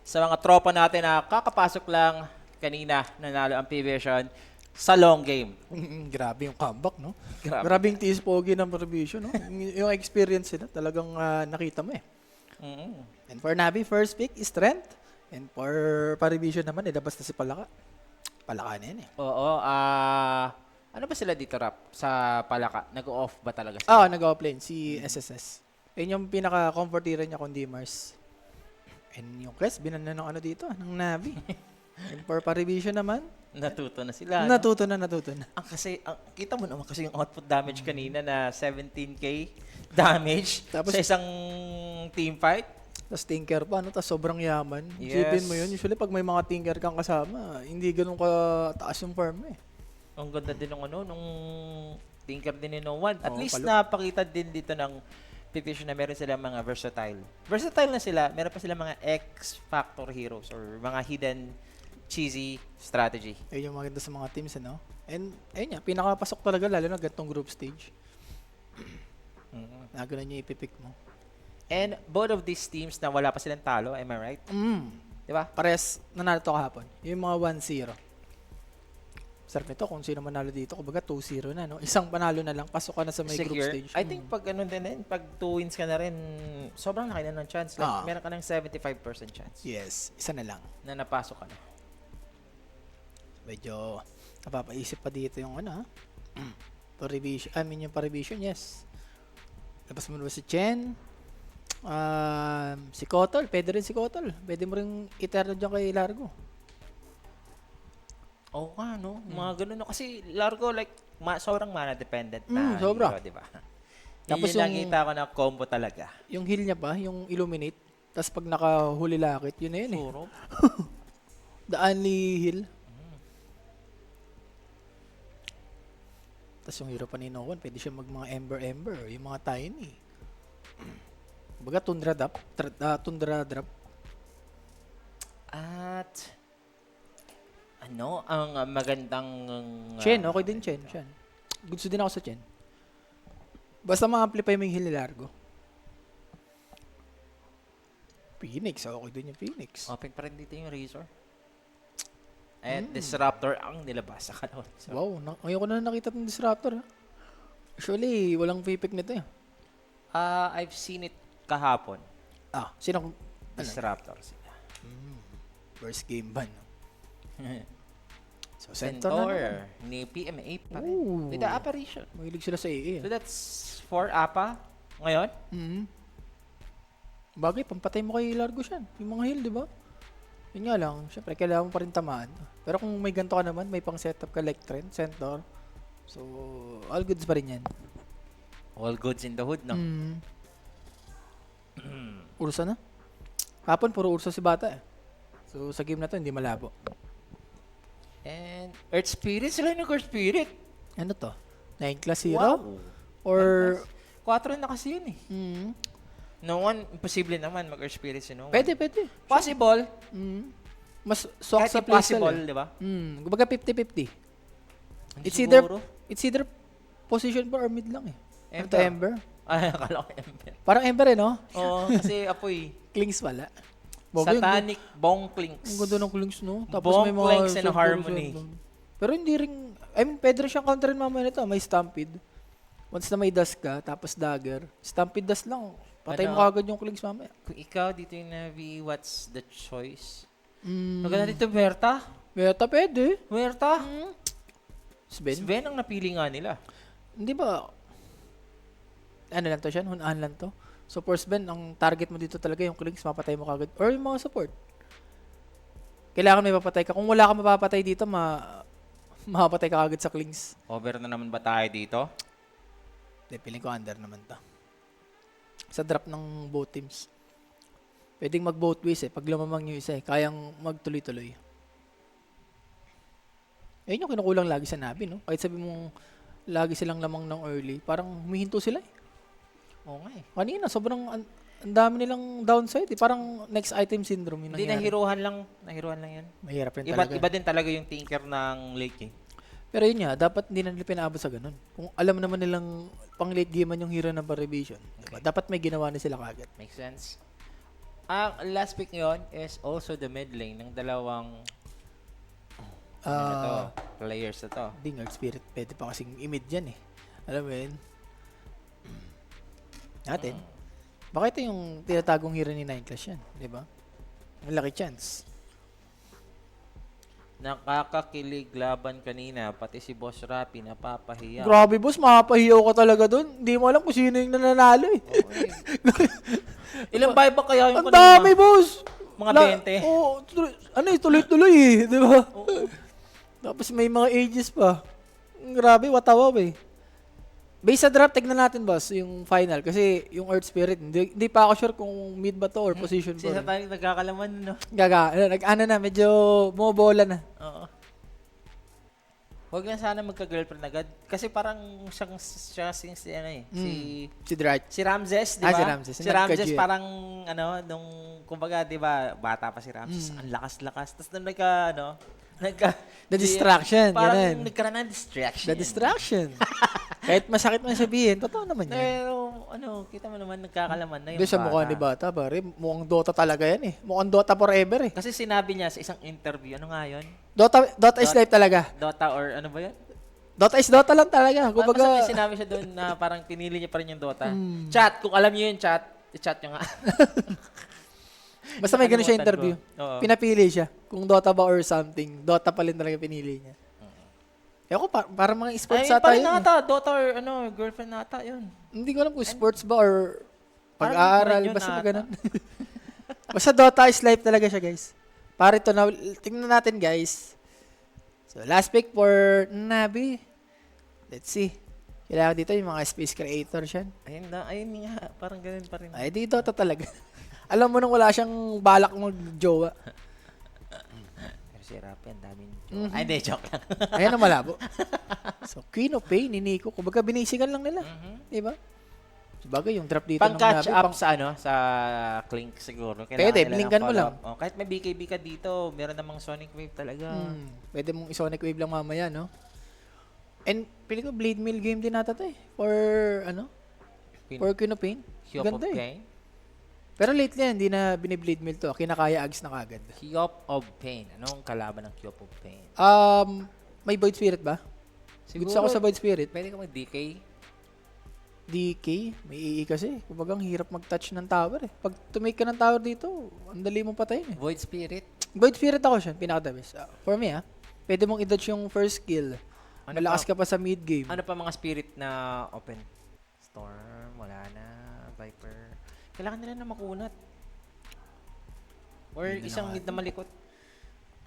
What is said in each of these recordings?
sa mga tropa natin na kakapasok lang kanina nanalo ang P-Vision sa long game. Grabe yung comeback, no? Grabe. Grabe yung tiis pogi ng Provision, no? Yung experience nila, talagang nakita mo eh. Mm. And for Navi, first pick is Trent. And for Parivision naman, ilabas na si Palaka. Palaka na yan eh. Oo, ano ba sila dito, Rap? Sa Palaka? Nag-off ba talaga sila? Nag-offlane, si SSS. Yun yung pinaka-comfortira niya kundi Mars. And yung Quest, binana ng ano dito, ng Navi. And for Parivision naman, Natuto na sila. natuto na. Kita mo naman kasi yung output damage kanina na 17k damage Tapos- sa isang team fight. Tapos tinker pa, no? Tapos sobrang yaman. Yes. Isipin mo yun. Usually, pag may mga tinker kang kasama, hindi ganun ka-taas yung farm eh. Ang ganda din nung Tinker din ni No One. At Oo, least napakita din dito ng P-Vision na meron sila mga versatile. Versatile na sila, meron pa sila mga X-Factor heroes or mga hidden cheesy strategy. Ayun yung maganda sa mga teams, ano? And, ayun nga, pinakapasok talaga, lalo na gantong group stage. Na ganun yung ipipick mo. And both of these teams na wala pa silang talo, am I right? Di ba? Pares, nanalo to kahapon. Yung mga 1-0. Sarap nito kung sino manalo dito. Kumbaga 2-0 na, no? Isang panalo na lang, pasok ka na sa may group Secure. stage. I think pag ano din, pag 2 wins ka na rin, sobrang laki na ng chance. Like, meron ka ng 75% chance Yes, isa na lang. na napasok ka na. Medyo napapaisip pa dito yung ano, ha? Parivision, yung Parivision, yes. Labas mo na si Chen. Si Kotol, pwede rin si Kotol. Pwede mo rin iterno dyan kay Largo. Oo nga, no? Mga ganun, no? Kasi Largo, like, sobrang mana-dependent na sobra. hero, di ba? Tapos Tapos yung yung- nakita ko na combo talaga. Yung heal niya pa, yung Illuminate. Tapos pag nakahuli lakit, yun na yun eh. Puro. The only heal. Tapos yung hero pa ni Noon, pwede siya mag mga Ember, yung mga Tiny. Kumbaga Tundra drop. At, ano, ang magandang... Chen, okay din Chen. Gusto din ako sa Chen. Basta ma-amplify mo yung heal ni Largo. Phoenix, okay din yung Phoenix. Open pa rin dito yung Razor. At Disruptor ang nilabas sa kanon. So, Wow, ngayon ko na nakita ng Disruptor. Ha? Actually, walang pick nito eh. I've seen it kahapon. Sino? Disruptor sila. First game ban. No? So, center na Centaur naman. ni PMA pa rin. Ooh. With the apparition. Mahilig sila sa AA. So that's 4 APA ngayon. Bagay, pampatay mo kay Largo siya. Yung mga heal, di ba? Yun nga lang, syempre, kailangan mo pa rin tamaan. Pero kung may ganito ka naman, may pang setup ka like Trent, Centaur. So, all goods pa rin yan. All goods in the hood, no? Ursa na? Hapon, puro Ursa si Bata eh. So, sa game na to, hindi malabo. And Earth Spirit, sila yung Earth Spirit. Ano to? 9 class hero? Wow. Or, 4 na kasi yun eh. No one, imposible naman mag-Earth Spirit si no one. pwede. Possible. Mas swak Kahit sa playstyle impossible, eh. di ba? Kumbaga 50-50. Hindi It's siguro. either position bar or mid lang eh. Ano to, Ember. Ember? Ay, akala ko Ember. Parang Ember eh, no? Oo, kasi apoy. Clings pala. Bogi, Satanic Bong Clinks. ang ganda ng Clings, no? Bong Clinks and Harmony. Pero hindi rin, I mean, pwede rin siyang counterin mamaya nito. May Stampede. Once na may dust ka, tapos dagger, Stampede dust lang. Patay mo kagad yung Clings mamaya. Kung ikaw dito yung Navi, what's the choice? Maganda dito, Berta. Beta, pwede. Berta. Sven? Sven ang napili nga nila. Hindi ba, ano lang to siya? Hunahan lang to. So, for Sven, ang target mo dito talaga yung Clings, mapatay mo kagad. Or yung mga support. Kailangan may papatay ka. Kung wala ka mapapatay dito, mapapatay ka kagad sa Clings. Over na naman ba tayo dito? Hindi, feeling ko under naman to. Sa drop ng both teams. Pwedeng mag both ways eh. Pag lumamang yung isa eh, kayang magtuloy-tuloy. Ayun yung kinukulang lagi sa Navi, no? Kahit sabi mong lagi silang lamang ng early, parang humihinto sila eh. Oo nga eh. Kanina, sobrang ang dami nilang downside eh. Parang next item syndrome yung Hindi, nangyari. nahiruhan lang yan. Mahirap rin Iba, talaga. iba din talaga yung tinker ng late game. Pero yun nga, dapat hindi na nila pinaabot sa ganun. Kung alam naman nilang pang late game yung hero ng Parivision, diba? Dapat may ginawa na sila kagad. Makes sense. Ang last pick ngayon is also the mid lane ng dalawang ano na to, players na to. Ding Earth Spirit. Pwede pa kasing imid yan eh. Alam mo yun? Natin. Baka ito yung tinatagong hero ni 9 Clash yan. Di ba? Ang laki chance. Nakakakilig laban kanina, pati si Boss Rapi napapahiya. Grabe boss, mapapahiyaw ka talaga doon. Hindi mo alam kung sino yung nananalo eh. Ilang buy ba kaya yung Ang dami boss! Mga 20? Oo, tuloy-tuloy eh. Di ba? Tapos may mga ages pa. Grabe, watawaw eh. Base sa draft, tignan natin boss, yung final. Kasi yung Earth Spirit, hindi pa ako sure kung mid ba to or position Sisa ba. tayo nagkakalaman, no? Ano na, medyo bumobola na. Oo. Huwag lang sana magka-girlfriend agad. Kasi parang siya si ano eh. Si Drat. Si Ramses, di ba? Si Ramses. Si Ramses Nagka-G. parang, ano, nung, kumbaga, di ba, bata pa si Ramses. Ang lakas-lakas. Tapos nung The distraction, parang ganun. nagkaroon ng distraction. The distraction. Kahit masakit man sabihin, totoo naman yan. Pero, ano, kita mo naman, nagkakalaman na yung Doon sa mukha ni Bata, pare, mukhang Dota talaga yan eh. Mukhang Dota forever eh. Kasi sinabi niya sa isang interview, ano nga yun? Dota is life talaga. Dota or ano ba yun? Dota is Dota lang talaga. Basta may Kumbaga, sinabi siya doon na parang pinili niya pa rin yung Dota. Chat, kung alam niyo yung chat, i-chat niyo nga. basta may ganun siya Nakalimutan interview. ko. Oo. Pinapili siya. Kung Dota ba or something, Dota pa rin talaga pinili niya. Ewan ko, parang mga sports Ay, ata pa rin yun. nata, Dota or ano, girlfriend nata yun. Hindi ko alam kung sports ba or Parang pag-aaral. yun Basta ata. ganun. Basta Dota is life talaga siya, guys. Para ito na, tingnan natin, guys. So, last pick for Nabi. Let's see. Kailangan dito yung mga space creators yan. Ayun nga, parang ganun pa rin. Ay, di Dota talaga. Alam mo nung wala siyang balak mag-jowa. Pero si Rapi, ang daming joke. Ay, hindi, joke lang. Ayan ang malabo. So, Queen of Pain ni Nico. Kumbaga, binisigan lang nila. Diba? Sabagay, yung drop dito Pang catch Nabi, up sa ano, sa Clink siguro. Kailangan Pwede, nila ng blinkan mo follow-up. lang. Oh, kahit may BKB ka dito, meron namang Sonic Wave talaga. Pwede mong isonic wave lang mamaya, no? And, pili ko, Blade Mill game din nata to eh. For, ano? For Queen of Pain. Hiop of Ganda eh. Pain. Pero lately, hindi na biniblade mill to. Kinakaya ags na kagad. Hiop of Pain. Anong kalaban ng Hiop of Pain? May Void Spirit ba? Goods ako sa Void Spirit. Pwede ka mag-DK. DK, may EE kasi. Kumbaga, ang hirap mag-touch ng tower eh. Pag tumake ka ng tower dito, ang dali mong patayin eh. Void Spirit. Void Spirit ako siya, pinaka-the best. For me pwede mong i-dodge yung first skill. Ano Malakas pa? ka pa sa mid game. Ano pa mga spirit na open? Storm, wala na. Viper. Kailangan nila na makunat. Or Hindi na isang nga. mid na malikot.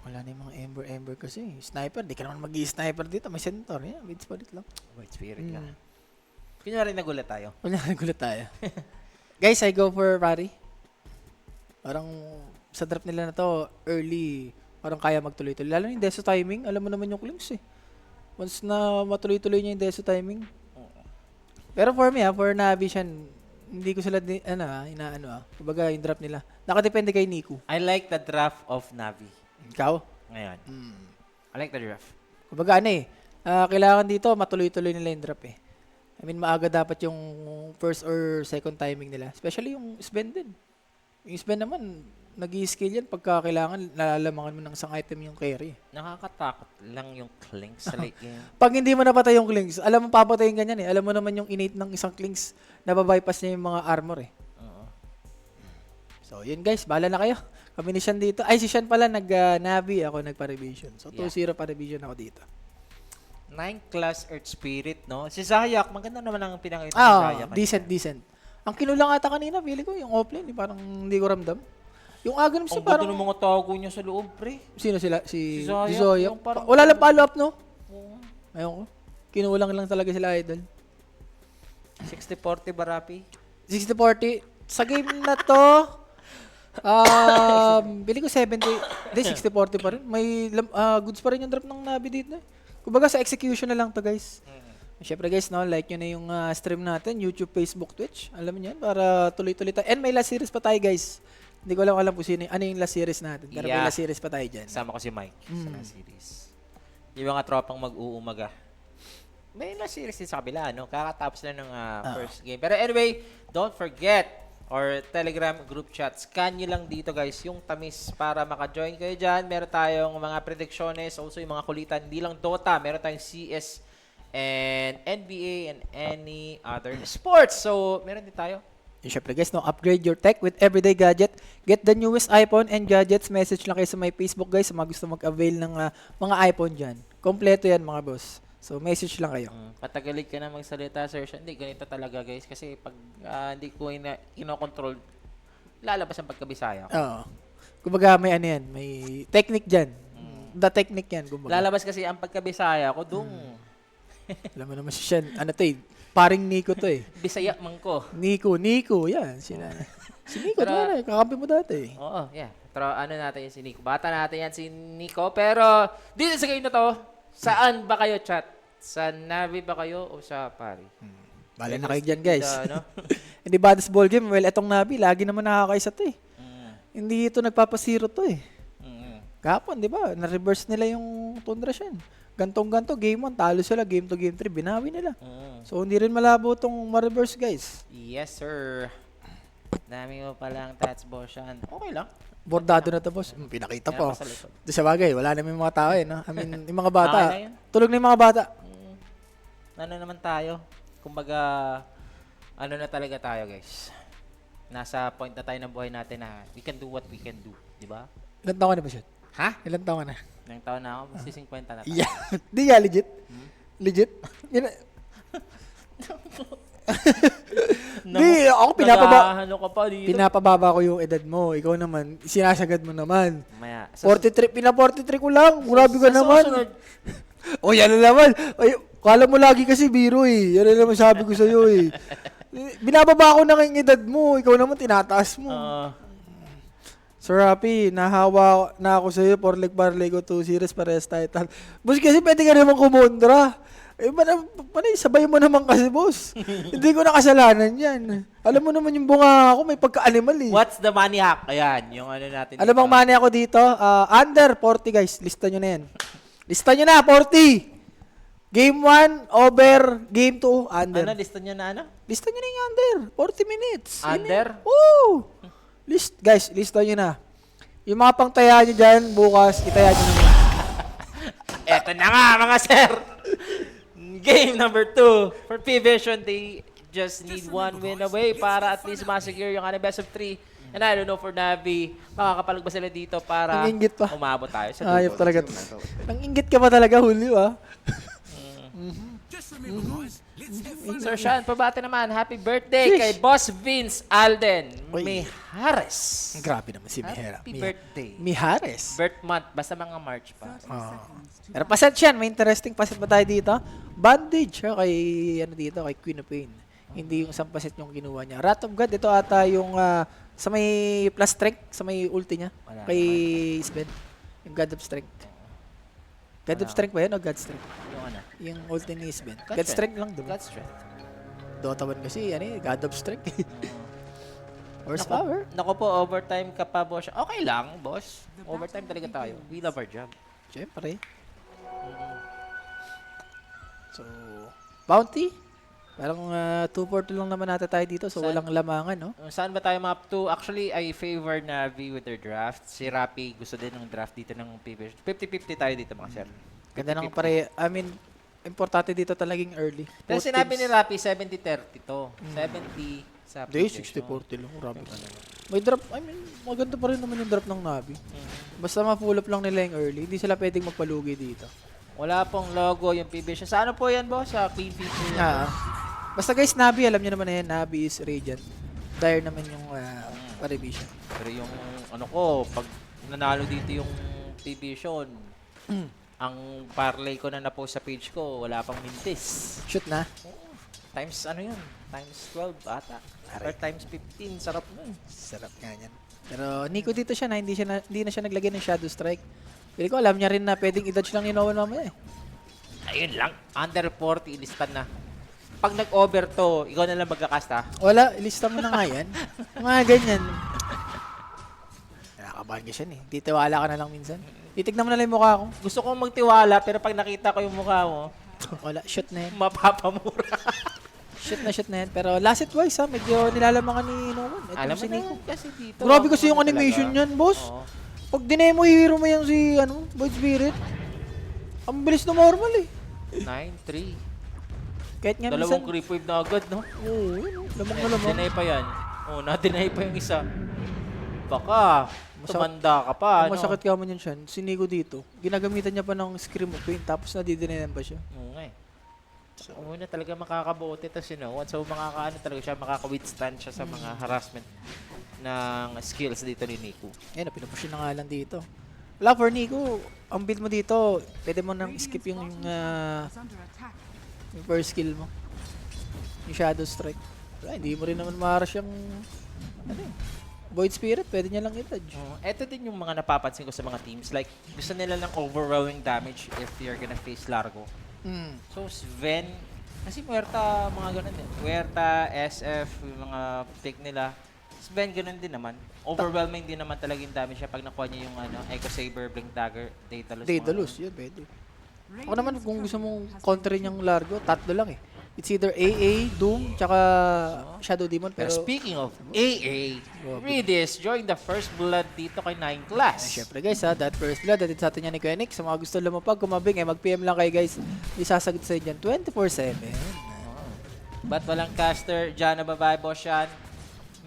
Wala na yung mga Ember kasi. Sniper, di ka naman mag-i-sniper dito. May centaur. Yeah, mid spirit lang. Void Spirit ka. Kunyari nagulat tayo. Wala, nagulat tayo. Guys, I go for Rari. Parang sa draft nila na to, early, parang kaya magtuloy-tuloy. Lalo yung Deso timing, alam mo naman yung Klings eh. Once na matuloy-tuloy niya yung Deso timing. Pero for me, for Navi siya, hindi ko sila, inaano Kumbaga yung draft nila. Nakadepende kay Niku. I like the draft of Navi. Ikaw? Ngayon. I like the draft. Kumbaga kailangan dito matuloy-tuloy nila yung draft eh. I mean, maaga dapat yung first or second timing nila. Especially yung Sven din. Yung Sven naman, nag-i-skill yan pagka kailangan nalalamangan mo ng isang item yung carry. Nakakatakot lang yung Clink sa late game. Pag hindi mo napatay yung Klings, alam mo papatayin ganyan eh. Alam mo naman yung innate ng isang Klings, nababypass niya yung mga armor eh. Oo. So, yun guys, bahala na kayo. Kami ni Shan dito. Ay, si Shan pala nag-Navi, ako nagpa-revision. So, 2-0 pa-revision ako dito. 9 class Earth Spirit, no? Si Zayak, maganda naman ang pinakita ni Zayak. Decent. Ang kinulang ata kanina, pili ko yung offlane, parang hindi ko ramdam. Yung Aghanim Ang parang... ganda ng mga tago niya sa loob, pre. Sino sila? Si Zoya. Zoya. Yung parang- Wala lang follow-up, no? Oo. Ayun ko. Kinulang lang talaga sila, idol. 60-40 Barapi. 60-40. Sa game na to, bili ko 70. Hindi, 60-40 pa rin. May goods pa rin yung drop ng Navi dito. Kumbaga sa execution na lang to, guys. Siyempre guys, no, like nyo na yung stream natin, YouTube, Facebook, Twitch. Alam niyo yan, para tuloy-tuloy tayo. And may last series pa tayo, guys. Hindi ko alam kung sino, ano yung last series natin. Pero may Yeah. last series pa tayo dyan. Sama ko si Mike sa last series. Yung mga tropang mag-uumaga. May last series din sa kabila, no? Kakatapos na ng first game. Pero anyway, don't forget or Telegram group chat. Scan nyo lang dito guys yung tamis para maka-join kayo dyan. Meron tayong mga predictiones, also yung mga kulitan. Hindi lang Dota, meron tayong CS and NBA and any other sports. So, meron din tayo. And syempre guys, no, upgrade your tech with everyday gadget. Get the newest iPhone and gadgets. Message lang kayo sa my Facebook guys sa mga gusto mag-avail ng mga iPhone dyan. Kompleto yan mga boss. So, message lang kayo. Patagalig ka na magsalita, sir. Hindi, ganito talaga guys. Kasi pag hindi ko ino-control, lalabas ang pagkabisaya ko. Oo. Kumbaga may ano yan, may technique dyan. The technique yan, kumbaga. Lalabas kasi ang pagkabisaya ko, Alam mo naman siya, ano to eh, paring Nico to eh. Bisaya man ko. Nico, yan. Sila. Si Nico, Pero- kakampi mo dati eh. Oo, yeah. Pero ano natin yan si Nico. Bata natin yan si Nico. Pero dito sa game na to, saan ba kayo chat? Sa Navi ba kayo o sa Pari? Bala na kayo dyan guys. Ano? Hindi Baddest Ball Game, well, etong Nabi, lagi naman nakakaisa to eh. Hindi ito nagpapasiro to eh. Kapon, di ba? Na-reverse nila yung Tundra Shen. Gantong-ganto, game 1, talo sila, game 2, game 3, binawi nila. So, hindi rin malabo tong ma-reverse, guys. Yes, sir. Dami mo palang tats, Boshan. Okay lang. Bordado na to, boss. Pinakita Kaya po. pa sa likod. Di sa bagay, wala naman yung mga tao eh, no? I mean, yung mga bata. Okay na yun. Tulog na yung mga bata. Ano naman tayo? Kumbaga, ano na talaga tayo, guys. Nasa point na tayo ng buhay natin na we can do what we can do. Di ba? Ilan taon ka na ba siya? Ha? Ilan taon ka na? Nang taon na ako, kasi 50 na tayo. Yeah. Di nga, legit. Legit. Yun, Di, ako Ano ka pa dito? pinapababa ko yung edad mo. Ikaw naman, sinasagad mo naman. Maya. 43, 43 ko lang. Grabe ka Sa naman. susunod, O yan na naman. Ay, kala mo lagi kasi biro eh. Yan na naman sabi ko sa'yo eh. Binababa ko na yung edad mo. Ikaw naman tinataas mo. Sir Rapi, nahawa na ako sa'yo. Porleg Barley ko 2 series pares title. Boss kasi pwede ka naman kumondra. Eh, sabay mo naman kasi, boss. Hindi ko na kasalanan yan. Alam mo naman yung bunga ako, may pagka-animal eh. what's the money hack? Ayan, yung ano natin. Ano bang money ako dito? Under 40 guys. Lista nyo na yan. Lista nyo na, 40. Game 1, over. Game 2, under. Ano, lista nyo na ano? Lista nyo na yung under. 40 minutes. Under? Woo! Guys, lista nyo na. Yung mga pangtaya nyo dyan, bukas, itaya nyo naman. Eto na nga, mga sir. Game number 2. For P-Vision, they just need one win away para at least masecure yung best of 3. And I don't know for Navi, makakapalag ba sila dito para Ang inggit pa. umabot tayo sa Ayop dulo. talaga. Nang inggit ka pa talaga, Julio, ah. Sir Sean, pabati naman. Happy birthday Sheesh. kay Boss Vince Alden Uy. Mijares. Grabe naman si Mihera. Happy birthday. Mihares. Birth month, basta mga March pa. Pero paset yan, may interesting paset ba tayo dito? Bandage, kay, ano dito, kay Queen of Pain. Hindi yung isang paset yung kinuha niya. Wrath of God, ito ata yung sa may plus strength, sa may ulti niya. Wala Kay Sven. Yung God of Strength. God of Wala. Strength ba yan o God Strength? Yung ano? Yung ulti ni Sven. God God Strength lang, diba? God's strength. Dota 1 kasi, ano eh, God of Strength. Horsepower. Naku po, overtime ka pa, boss. Okay lang, boss. Overtime talaga tayo. We love our job. Siyempre. So, Bounty. Parang 2-4-2 lang naman natin tayo dito, so Saan? walang lamangan, no? Saan ba tayo map to? Actually, I favor Navi with their draft. Si Rapi gusto din ng draft dito ng PVH. 50-50 tayo dito, mga sir. Ganda ng pare, I mean, importante dito talagang early. Pero Both sinabi ni teams. Rapi, 70-30 to. 70 sa Hindi, PVH. 60-40 lang. Grabe. May drop, I mean, maganda pa rin naman yung drop ng Navi. Basta ma-pull up lang nila yung early, hindi sila pwedeng magpalugi dito. Wala pong logo yung PVH. Sa ano po yan, boss? Sa Queen feature. Basta guys, Navi, alam niyo naman na yan, Navi is Radiant. Dire naman yung pa-revision. Pero yung ano ko, pag nanalo dito yung PVH, ang parlay ko na na-post sa page ko, wala pang mintis. Shoot na. Times ano yun? Times 12 ata. Or times 15. Sarap nun. Sarap nga yan. Pero Nico dito siya na hindi na siya naglagay ng Shadow Strike. Pili ko alam niya rin na pwedeng i-dodge lang ni Noah mamaya eh. Ayun lang. Under 40, ilistan na. Pag nag-over to, ikaw na lang magkakast ha. Wala, ilista mo na nga yan. Mga ganyan. Nakakabahan ka siya eh. Titiwala ka na lang minsan. Titignan mo na lang yung mukha ko. Gusto kong magtiwala, pero pag nakita ko yung mukha mo, Wala, shoot na yan. mapapamura. Shoot na yan. Pero last hit wise ha, medyo nilalamangan ni Nowan. Ito Alam mo si na Nico. kasi dito. Grabe kasi yung ano animation talaga. niyan, boss. Oo. Pag dinemo hero mo yan si, Void Spirit, ang bilis na normal eh. 9-3. Kahit nga Dalawang minsan, creep wave na agad, no? oo, yun, lamang na lamang. Dinay pa yan. Oo, na-deny pa yung isa. Baka, tumanda ka pa, Ang no? masakit ka man yan siya, si Nico dito, ginagamitan niya pa ng Scream of Pain, tapos nadidinayan pa siya. Oo nga eh. So, una talaga makakabuti ito si Noah. So, makakaano talaga siya, makaka-withstand siya sa mga harassment ng skills dito ni Nico. Ayun, pinupush na nga lang dito. Wala for Nico, ang build mo dito, pwede mo nang skip yung first skill mo. Yung Shadow Strike. Wala, hindi mo rin naman ma-rush yung Void Spirit, pwede niya lang i-dodge. Ito din yung mga napapansin ko sa mga teams. Like, gusto nila ng overwhelming damage if you're gonna face Largo. So, Sven, kasi Muerta, mga ganun din. Muerta, SF, yung mga pick nila. Sven, ganun din naman. Overwhelming din naman talaga yung damage siya pag nakuha niya yung Echo Saber, Blink Dagger, Daedalus. Daedalus, yun, pwede. Ako naman, kung gusto mong counterin yung Largo, tatlo lang eh. It's either AA, Doom, tsaka Shadow Demon. Pero Pero, speaking of AA, Redis joined the first blood dito kay 9 Class. syempre guys ha, that first blood, atin sa atin yan ni Koenig. Sa mga gusto lumapag, kumabing, mag-PM lang kayo guys. Isasagot sa inyo 24/7. Ba't walang caster dyan na babae, boss yan?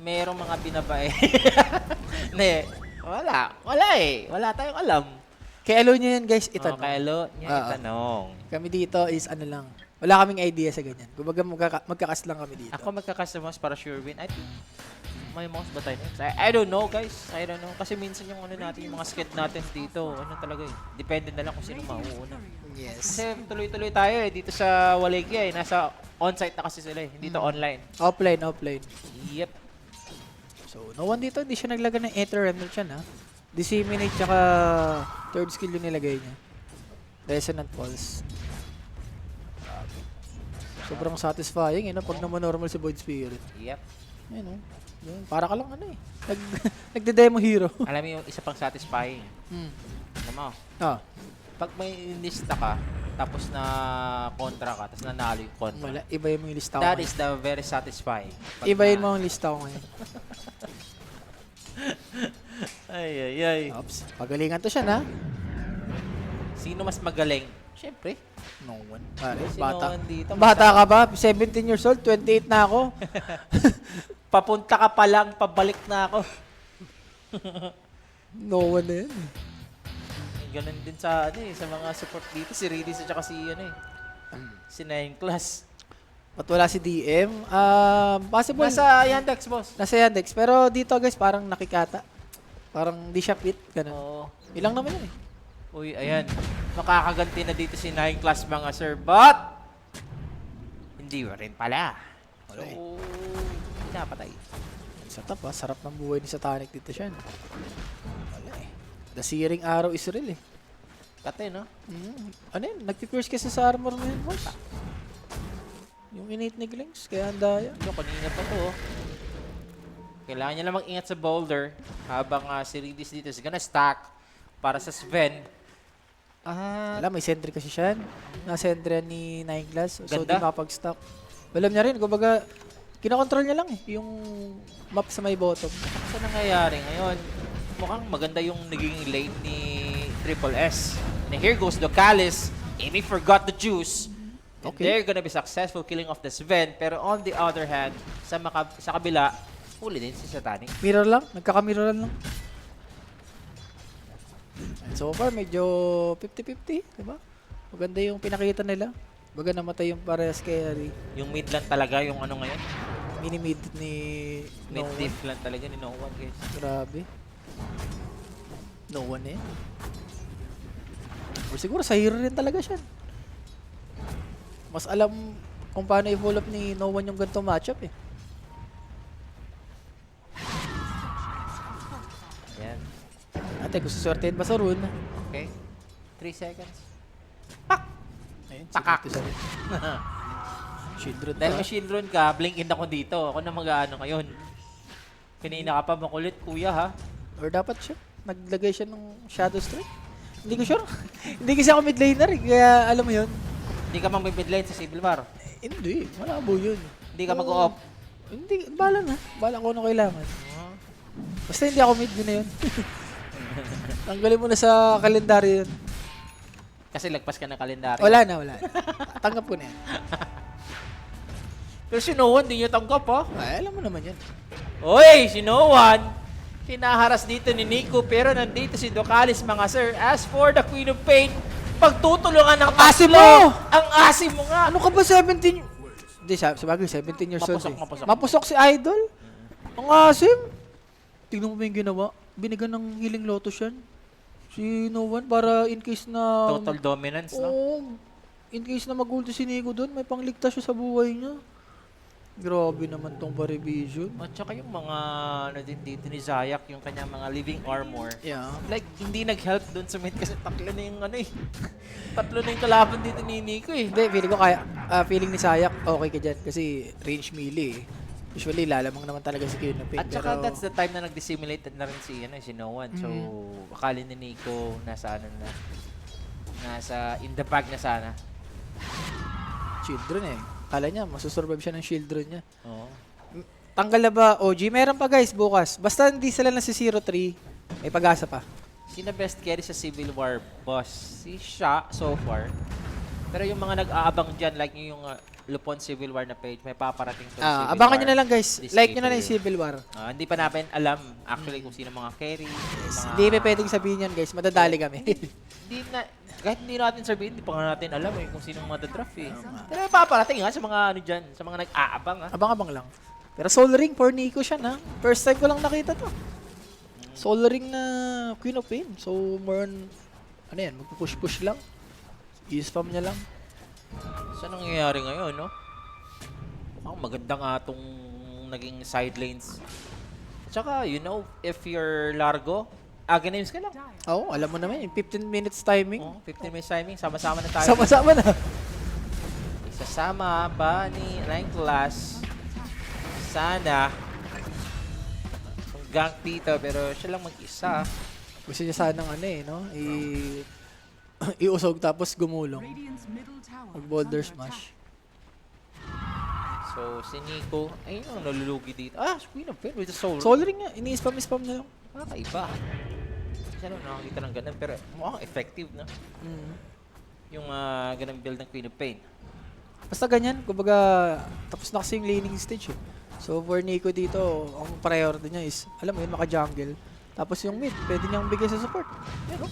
Merong mga binabae. Ne, wala eh. Wala tayong alam. Kaya alo nyo yan guys, itanong. Kaya lo, niya itanong. Kami dito is ano lang, wala kaming idea sa ganyan. Kumbaga magkakas lang kami dito. Ako magkakastomers para sure win. I think may mouse ba tayo next? I don't know guys. I don't know. Kasi minsan yung natin, yung mga sked natin dito, talaga eh. Depende na lang kung sino mauuna. Yes. Kasi tuloy-tuloy tayo eh. Dito sa Walegia eh. Nasa on-site na kasi sila eh. Hindi to online. Offline. Yep. So, no one dito, hindi siya naglaga ng Aether Remnant siya na. Disseminate tsaka third skill yung nilagay niya. Resonant Pulse. Sobrang satisfying pag naman normal si Void Spirit. Yep. Ayun Yun, para ka lang nagde-demo hero. Alam mo yung isa pang satisfying. Alam mo, pag may lista ka, tapos na kontra ka, tapos nanalo yung kontra. Wala, ibayin mo yung lista ko That ngayon. is the very satisfying. Pag Ibayin mo yung lista ko ngayon. ay. Oops, pagalingan to siya na. Sino mas magaling? Siyempre. No one. Pare, Si bata. Noon dito, Bata ka ba? 17 years old, 28 na ako. Papunta ka pa lang, pabalik na ako. No one na yan. Ganun din sa sa mga support dito, si Redis at saka si si 9 Class. At wala si DM. Possible. Nasa Yandex, boss. Nasa Yandex. Pero dito guys, parang nakikata. Parang di siya fit. Ganun. Oo. Ilang naman yun Uy, ayan. Makakaganti na dito si 9 Class mga sir, but hindi rin pala. So, pinapatay. Sa top sarap ng buhay ni Satanic dito siya. Wala eh. The Searing Arrow is real eh. Kate, no? Ano yun? Nagpipierce kasi sa armor mo yun, boss. Yung innate neglinks, kaya andaya. Ano, kanina pa to, Kailangan niya lang mag-ingat sa boulder habang si Redis dito is gonna stack para sa Sven. Wala, may sentry kasi siya. Na-sentry ni 9 Glass. So, Ganda. di makapag-stack. Alam niya rin, kumbaga, kinakontrol niya lang yung map sa may bottom. Sa nangyayari ngayon, mukhang maganda yung naging lane ni Triple S. And here goes the Callus. Amy forgot the juice. And Okay. they're gonna be successful killing off the Sven. Pero on the other hand, sa kabila, huli din si Satanic. Mirror lang, nagkaka-mirroran lang. And so far, medyo 50-50, diba? Maganda yung pinakita nila. Baga namatay yung parehas kay Ari. Yung mid lang talaga, yung ngayon. Mini-mid ni Mid No diff lang talaga ni No One, guys. One. Grabe. No one eh. Or siguro sa hero rin talaga siya. Mas alam kung paano i-pull up ni No One yung ganitong matchup eh. Yan. Ate, gusto swertein ba sa rune? Okay. 3 seconds. Ayun, Pakak. siguro sa Shield rune Dahil pa. may shield rune ka, blink in ako dito. Ako na mag-ano ngayon. Kanina ka pa makulit, kuya, ha? Or dapat siya, naglagay siya ng Shadow Strike. Hindi ko sure. Hindi kasi ako mid laner eh, kaya alam mo yun. Hindi ka mang mid lane sa Civil War. Hindi, malabo yun. Hindi ka mag-off. Hindi, bala na. Bala ko ano kailangan. Basta hindi ako mid, yun na yun. Tanggalin mo na sa kalendaryo yun. Kasi lagpas ka ng kalendaryo. Wala na. Tanggap ko na yan. Pero si No One, di nyo tanggap, ha? Ay, alam mo naman yan. Oy, si No One! Hinaharas dito ni Nico, pero nandito si Ducalis, mga sir. As for the Queen of Pain, pagtutulungan ng asim tatlo. mo! Ang asim mo nga! Ano ka ba 17? Hindi, sabagay 17 years old. Mapusok. Mapusok si Idol? Ang asim? Tingnan mo ba yung ginawa? Binigyan ng healing lotus yan. Si No One para in case na... Total dominance, no? Oo. In case na mag-ulti si Nico doon, may pangligtas siya sa buhay niya. Grabe naman tong Parivision. At saka yung mga, ano din dito ni Zayak, yung kanyang mga living armor. Yeah. Like, hindi nag-help dun sa mid kasi tatlo na yung ano eh. Tatlo na yung kalaban dito ni Nico eh. Hindi, feeling ko kaya, feeling ni Sayak, okay ka dyan. Kasi range melee eh. Usually, lalamang naman talaga si Kuya Pin. At saka that's the time na nag-dissimulate na rin si, si No One. So, akala ni Nico nasa ano na. Nasa in the bag na sana. Children eh. Kala niya, masusurvive siya ng children niya. Oo. Tanggal na ba OG? Meron pa guys bukas. Basta hindi sila na si 03, may pag-asa pa. Sino best carry sa Civil War, boss? Si Sha, so far. Pero yung mga nag-aabang dyan, like yung Lupon Civil War na page, may paparating to Civil Abangan War nyo na lang guys. this Like nyo na lang April. yung Civil War. Hindi pa namin alam actually kung sino mga carry. Hindi pa pwedeng sabihin yan guys. Madadali kami. Hindi na, kahit hindi natin sabihin, hindi pa nga natin alam eh kung sinong madadraft eh. Pero may paparating sa mga ano dyan, sa mga nag-aabang Abang-abang lang. Pero Soul Ring for Nico siya na. First time ko lang nakita to. Soul Ring na Queen of Pain. So more on, ano yan, magpupush-push lang. I-spam niya lang. Saan nangyayari ngayon, no? Maganda nga itong naging side lanes. Tsaka, you know, if you're Largo, Aghanim ka lang. Oo, alam mo naman yung 15 minutes timing. 15 minutes timing, sama-sama na tayo. Sama-sama na. Isasama ba ni Nicholas? Sana. Kung gank dito, pero siya lang mag-isa. Gusto niya sanang ano eh, no? Iusog tapos gumulong. Mag-boulder smash. So, si Nico, ayun ang nalulugi dito. Queen of Pain with the soul. Soul Ring nga, ini-spam na lang. Kakaiba. Kasi ano, nakakita ng ganun, pero mukhang effective, no? Yung ganun build ng Queen of Pain. Basta ganyan, kumbaga tapos na kasi yung laning stage eh. So for Nico dito, ang priority niya is, alam mo yun, maka-jungle. Tapos yung mid, pwede niyang bigay sa support. Yan, no?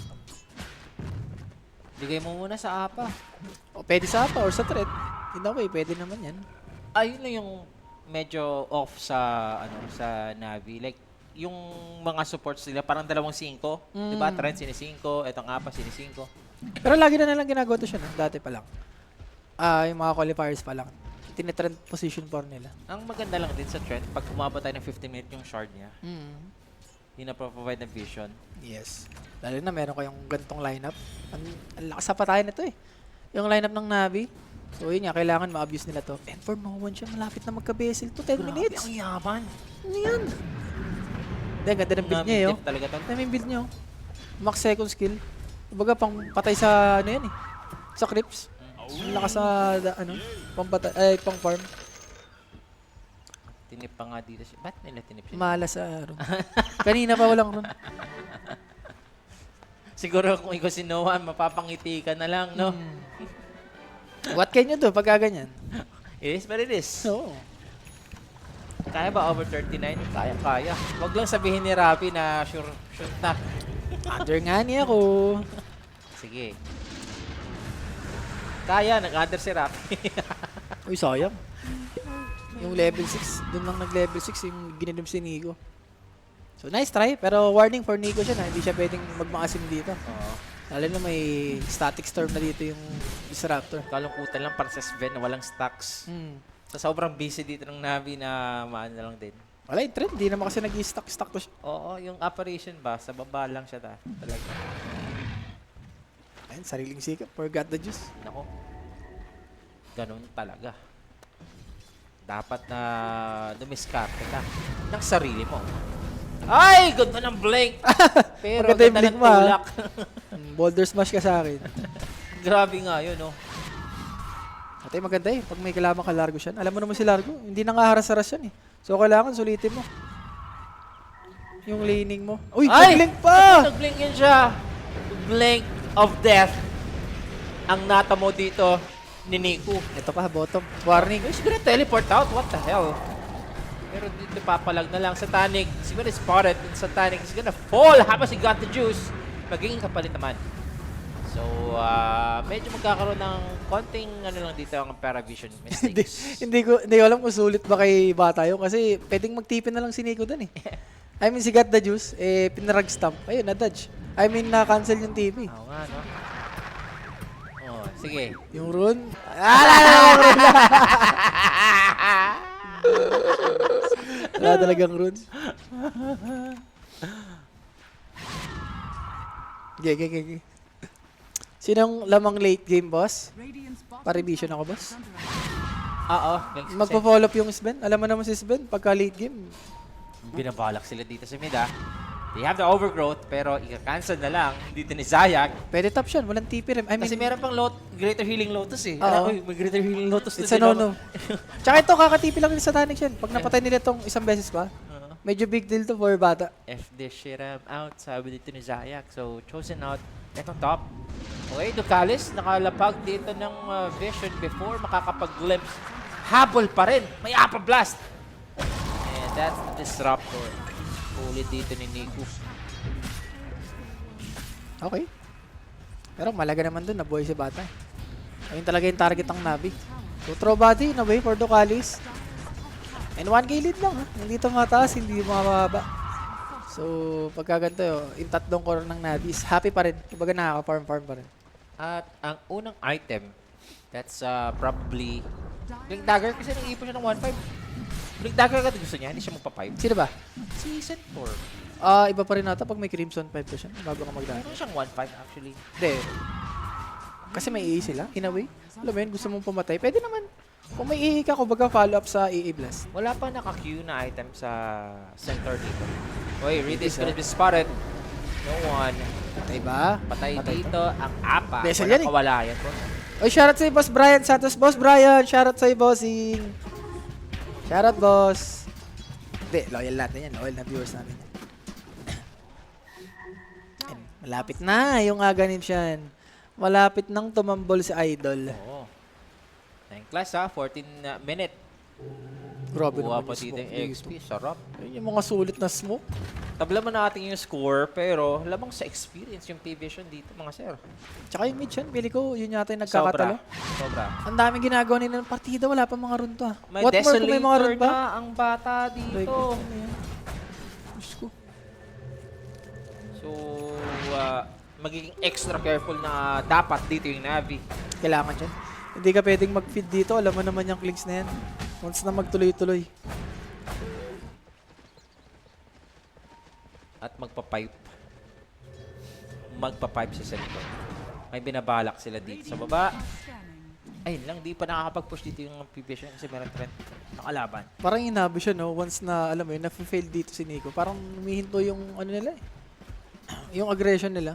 Bigay mo muna sa APA. O pwede sa apa or sa threat. In a way, pwede naman yan. Ayun lang yung medyo off sa sa Navi. Like, yung mga supports nila, parang 2-5. Diba? Trent sini-5, etong APA sini-5. Pero lagi na lang ginagawa to siya, no? Dati pa lang. Yung mga qualifiers pa lang. Tinitrend position for nila. Ang maganda lang din sa Trent, pag umabot tayo ng 15 minutes yung shard niya, hindi na provide ng vision. Yes. Lalo na meron kayong gantong lineup. Ang lakas sa patayan nito eh. Yung lineup ng Navi. So yun nga, kailangan ma-abuse nila to. And for No One siya, malapit na magka-bezel to 10 minutes. Ang yaman. Ano yan? Hindi, ganda ng build niya eh. Tip talaga to. Ano yung build niya oh? Max second skill. Kumbaga pang patay sa ano yan eh. Sa creeps. Ang lakas sa pang farm. Tinip pa nga dito siya. Ba't nila tinip siya? Malas sa ron. Kanina pa walang ron. Siguro kung ikaw si Noah, mapapangiti ka na lang, no? What can you do pagka ganyan? It is what it is. Oo. Kaya ba over 39? Kaya. Huwag lang sabihin ni Rafi na sure na. Under nga niya ako. Sige. Kaya, nag-under si Rafi. Uy, sayang. Yung level 6, doon lang nag-level 6 yung gininom si Nico. So, nice try. Pero warning for Nico siya na hindi siya pwedeng magmakasim dito. Oo. Lalo na may static storm na dito yung Disruptor. Kalungkutan lang para sa Sven na walang stacks. Sa sobrang busy dito ng Navi na maano na lang din. Wala yung trend. Hindi naman kasi nag-stack to siya. Oo, yung operation ba, sa baba lang siya talaga. Ayun, sariling sikap. Forgot the juice. Nako. Ganun talaga. Dapat na dumiskarte ka ng sarili mo. Ay! Ganda ng blink! Pero Maganda yung ganda blink ng mo, ha? tulak. Boulder smash ka sa akin. Grabe nga yun, no? Patay maganda eh. Pag may kailangan ka Largo siya. Alam mo naman si Largo, hindi na nga haras-haras yan eh. So kailangan sulitin mo. Yung laning mo. Uy, Ay! nag-blink pa! Nag-blink yun siya. Blink of death. Ang natamo dito ni Nico. Ito pa, bottom. Warning. He's gonna teleport out. What the hell? Pero dito papalag na lang sa Tanic. He's gonna spot it. And sa Tanic, he's gonna fall habang he got the juice. Magiging kapalit naman. So, medyo magkakaroon ng konting ano lang dito ang Paravision mistakes. hindi ko alam kung sulit ba kay Bata yun kasi pwedeng magtipin na lang si Nico dun eh. I mean, si Got the Juice, pinarag stamp. Ayun, na-dodge. I mean, na-cancel yung TV. Oo nga, no? Oh, sige. Yung rune. Wala talagang rune. Okay. Sinong lamang late game, boss? Pa-revision ako, boss. Oo. Magpa-follow up yung Sven. Alam mo naman si Sven, pagka late game. Binabalak sila dito sa mid, ah. They have the overgrowth, pero i-cancel na lang dito ni Zayak. Pwede top siya, walang TP rin. I mean, Kasi meron pang Greater Healing Lotus eh. Oo. May Greater Healing Lotus it's a no-no. Tsaka ito, kakatipi lang din sa Tanic yan. Pag napatay nila itong isang beses pa, medyo big deal to for Bata. F this shit out, sabi dito ni Zayak. So, chosen out. Ito top. Okay, Ducalis, nakalapag dito ng vision before makakapag-glimpse. Habol pa rin. May Apa Blast. And that's the disruptor. Ulit dito ni Nico. Okay. Pero malaga naman dun, nabuhay si Bata. Ayun talaga yung target ng Navi. So, throw body in a way for Ducalis. And 1k lead lang ha. Hindi ito mataas, hindi mababa. So, pagka ganito, yung tatlong core ng Navi is happy pa rin. Kumbaga nakaka-farm pa rin. At ang unang item, that's probably Blink Dagger kasi nag-iipon siya ng 1.5. Blink Dagger agad gusto niya, hindi siya magpa-5. Sino ba? Si Centaur. Iba pa rin nata pag may Crimson 5 pa siya. Bago ka magdaan. Meron siyang 1.5 actually. Hindi. Kasi may EE sila, in a way. Alam mo yun, gusto mong pumatay. Pwede naman. Kung may EE ka, kumbaga follow up sa EE Blast. Wala pa naka-queue na item sa Centaur dito. Oy, Reed is gonna be spotted. No one. Patay ba? Patay dito ang Apa. Vessel Walang yan eh. kawalayan po. Oy, shoutout sa'yo, Boss Brian Santos. Boss Brian, shoutout sa'yo, bossing. Shoutout, boss. Hindi, loyal natin yan. Loyal na viewers namin. And malapit na yung aganim siyan. Malapit nang tumambol si Idol. Oo. 9 class ha, 14 minute. Grabe Buha naman pa yung dito smoke yung dito. XP. Sarap. Ayun yung mga sulit na smoke. Tabla mo natin yung score, pero lamang sa experience yung P-Vision dito, mga sir. Tsaka yung mid siyan, pili ko, yun yata yung nagkakatalo. Sobra. Ang daming ginagawa nila ng partida, wala pa mga run to ha. May What more kung may mga Desolator run pa? na ang bata Like, dito. ano yan? Diyos ko. So, magiging extra careful na dapat dito yung Navi. Kailangan dyan. Hindi ka pwedeng mag-feed dito, alam mo naman yung clicks na yan. Once na magtuloy-tuloy. At magpa-pipe. Magpa-pipe sa likod. May binabalak sila dito sa baba. Ayun lang, di pa nakakapag-push dito yung P-Vision kasi meron trend nakalaban. Parang inabi siya, no? Once na, alam mo yun, na-fail dito si Nico. Parang humihinto yung, ano nila eh. Yung aggression nila.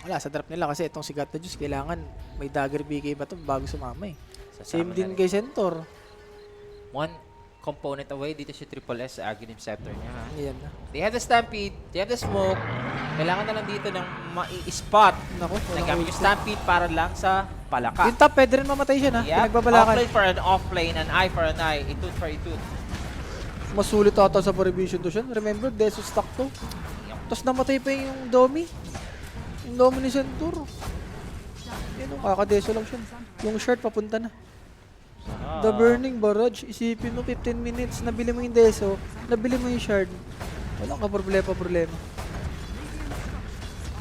Wala, sa drop nila kasi itong si Got the Juice, kailangan may dagger BK ba ito bago sumama eh. Same Sasama din na rin. kay Centaur. One component away dito si Triple S sa Aghanim Scepter niya. Ha? Ayan na. They have the Stampede, they have the Smoke. Kailangan na lang dito ng mai-spot. Naku, Nagamit yung Stampede para lang sa palaka. yung top, pwede rin mamatay siya na. Yeah, Pinagbabalakan. off-lane for an off-lane, an eye for an eye, a tooth for a tooth. Masulit ata sa prohibition to siya. Remember, Deso stock to. Tapos namatay pa yung Domi. Yung Domi ni Centaur. Yan o, kaka-Deso lang siya. Yung short papunta na. The Burning Barrage, isipin mo 15 minutes, nabili mo yung Deso, nabili mo yung shard. Wala ka problema.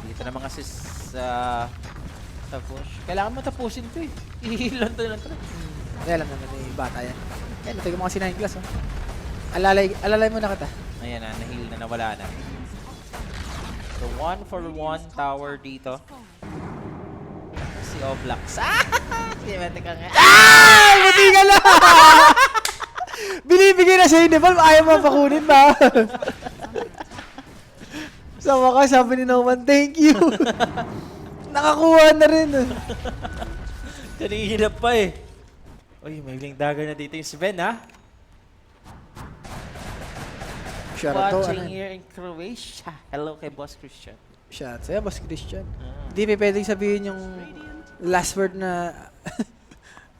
Dito na mga sis sa push. Kailangan mo tapusin to eh. Ihilan to lang to. Kaya alam naman yung bata yan. Kaya natay ko mga sinayang class, oh. Alalay mo na kita. Ayan na, nahil na, nawala na. So, 1-for-1 tower dito. Si Oblax. Kinemetic ka nga. Buti ka lang! Binibigay na sa'yo, di ba? Ayaw mo pakunin ba? Sa wakas, sabi ni Noman, thank you. Nakakuha na rin. Kanina pa eh. Uy, may bling dagger na dito yung Sven, ha? Shout out to, Watching here in Croatia. Hello kay Boss Christian. Shout out sa'yo, Boss Christian. Ah. Hindi pa pwedeng sabihin yung last word na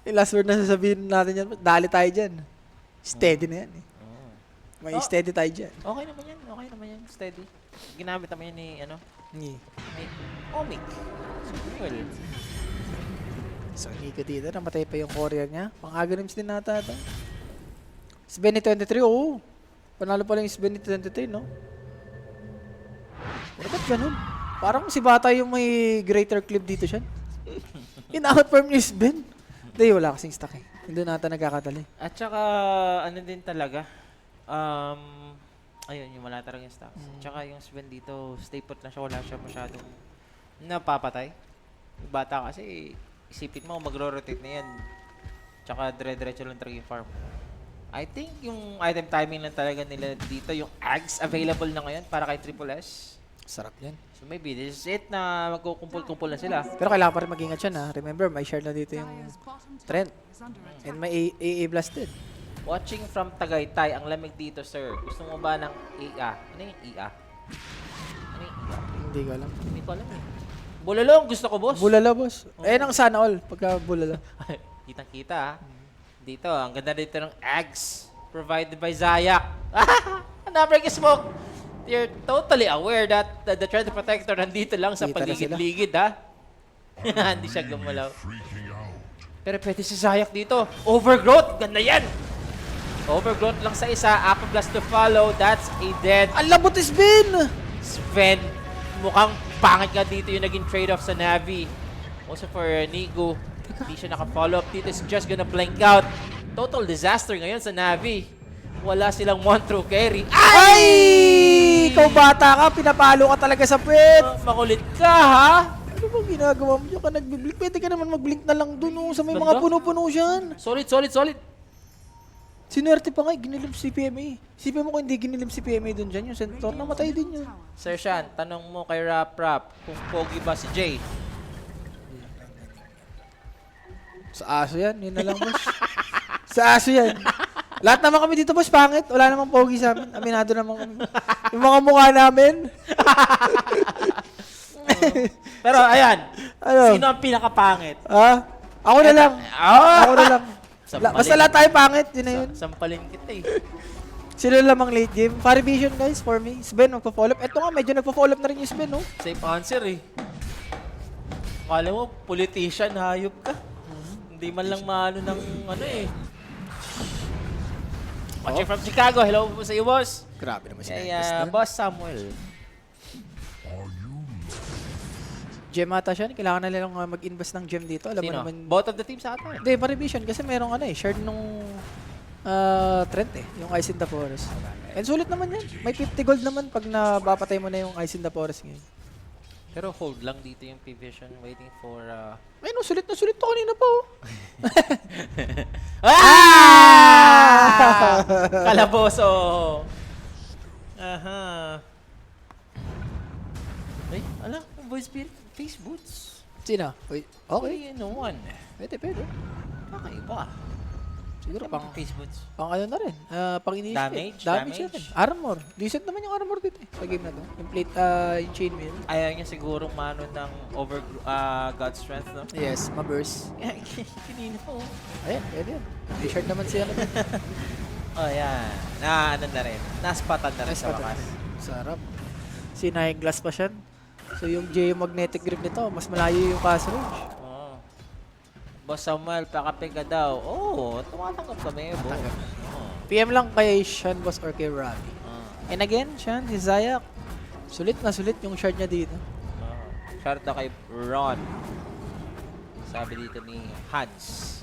yung last word na sasabihin natin yan. Dali tayo dyan. Steady na yan eh. Oh. May Oh. steady tayo dyan. Okay naman yan. Okay naman yan. Steady. Ginamit naman yan ni, ni Omic. Well, So, Nico dito. Namatay pa yung courier niya. Pang-agonims din nata ito. Svenny 23, oo. Panalo pa lang yung Svenny 23, no? Ba't ganun? Parang si Bata yung may greater clip dito siya. In-outperform ni Sven. Hindi, wala kasing stock eh. Hindi nata nagkakatali. at saka, ano din talaga, ayun, yung wala talaga yung stocks. At saka yung Sven dito, stay put na siya, wala siya masyadong napapatay. Yung bata kasi, isipin mo, magro-rotate na yan. Tsaka dire-diretso lang talaga yung farm. I think yung item timing lang talaga nila dito, yung Ags available na ngayon para kay Triple S. Sarap yan. So maybe this is it na magkukumpul-kumpul na sila. Pero kailangan pa rin mag-ingat siya na. Remember, may share na dito yung Trent. And may AA blasted. Watching from Tagaytay, ang lamig dito, sir. Gusto mo ba ng IA? Ano yung IA? Ano yung IA? Hindi ko alam. Hindi ko alam eh. Bulalong, gusto ko, boss. Bulala, boss. Ayan ang sana all. Pagka bulala. Kitang-kita, ha? Dito, ang ganda dito ng Ags. Provided by Zayak. Number smoke. You're totally aware that the Treasure Protector nandito lang sa Kita na sila. paligid-ligid, ha? Hindi siya gumalaw. Pero pwede si Zayak dito. Overgrowth, ganda yan. Overgrowth lang sa isa. Apple Blast to follow. That's a dead Ang labot is Ben! Sven. Mukhang pangit nga dito yung naging trade-off sa Navi. Also for Nigo, hindi siya naka-follow up dito. It's just gonna blank out. Total disaster ngayon sa Navi. Wala silang one true carry. Ay! Ikaw bata ka, pinapalo ka talaga sa puwet. Makulit ka, ha? Ano bang ginagawa mo dyan ka nagbiblink? Pwede ka naman mag-blink na lang dun sa may Ganda. mga puno-puno dyan. Solid, solid, solid. Sinuwerte pa nga, ginilim si PMA. Isipin mo kung hindi ginilim si PMA dun dyan, yung centaur, namatay din yun. Sir Shan, tanong mo kay Rap Rap kung pogi ba si Jay. Sa aso yan, yun na lang boss. Sa aso yan. Lahat naman kami dito boss, pangit. Wala namang pogi sa amin. Aminado naman kami. Yung mga mukha namin. Pero ayan, Ano? sino ang pinakapangit? Ah? Ako na lang. Ako na lang. Sampalin. Basta lahat tayo pangit, yun na yun. Sampalin kita eh. Sila lamang late game. Fire vision guys for me. Sven, magpa-follow up. Eto nga, medyo nagpa-follow up na rin yung Sven, no? Safe answer eh. Kala mo, politician, hayop ka. Hindi man lang maano ng ano eh. Watching from Chicago, hello po sa iyo, boss. Grabe naman Hey, Boss Samuel. Gem ata siya. Kailangan na nilang mag-invest ng gem dito. Alam mo Sino? naman. Both of the teams ata. Hindi, fire vision. Kasi merong ano eh. Shared nung Trent eh. Yung Ice in the Forest. And sulit naman yan. May 50 gold naman pag nabapatay mo na yung Ice in the Forest ngayon. Pero hold lang dito yung P-Vision waiting for... Ay no, sulit na sulit to kanina pa oh. Ah! Kalaboso! Aha. Ay, ala, voice spirit, face boots. Sino? Uy, okay. Okay, no one. Pwede. Kakaiba. Siguro pang, face boots. pang ano na rin. Pang initiate. Damage? Damage na rin. Armor. Decent naman yung armor dito eh. Sa game na to. Yung plate, yung chainmail. Ayaw niya sigurong mano ng over God strength, no? Yes, ma-burst. Kanina po. Ayan, pwede yan. T-shirt naman siya. Oh, yan. Ano na rin. Naspatan na rin sa wakas. Sarap. Sinayang glass pa siya. So yung magnetic grip nito, mas malayo yung cast range. Oh. Boss Samuel, pakape ka daw. Oh, tumatanggap kami, bo. Oh. PM lang kay Sean Boss or kay Robbie. Ah. And again, Sean, si Zayak. Sulit na sulit yung shard niya dito. Shout out kay Ron. Sabi dito ni Hans.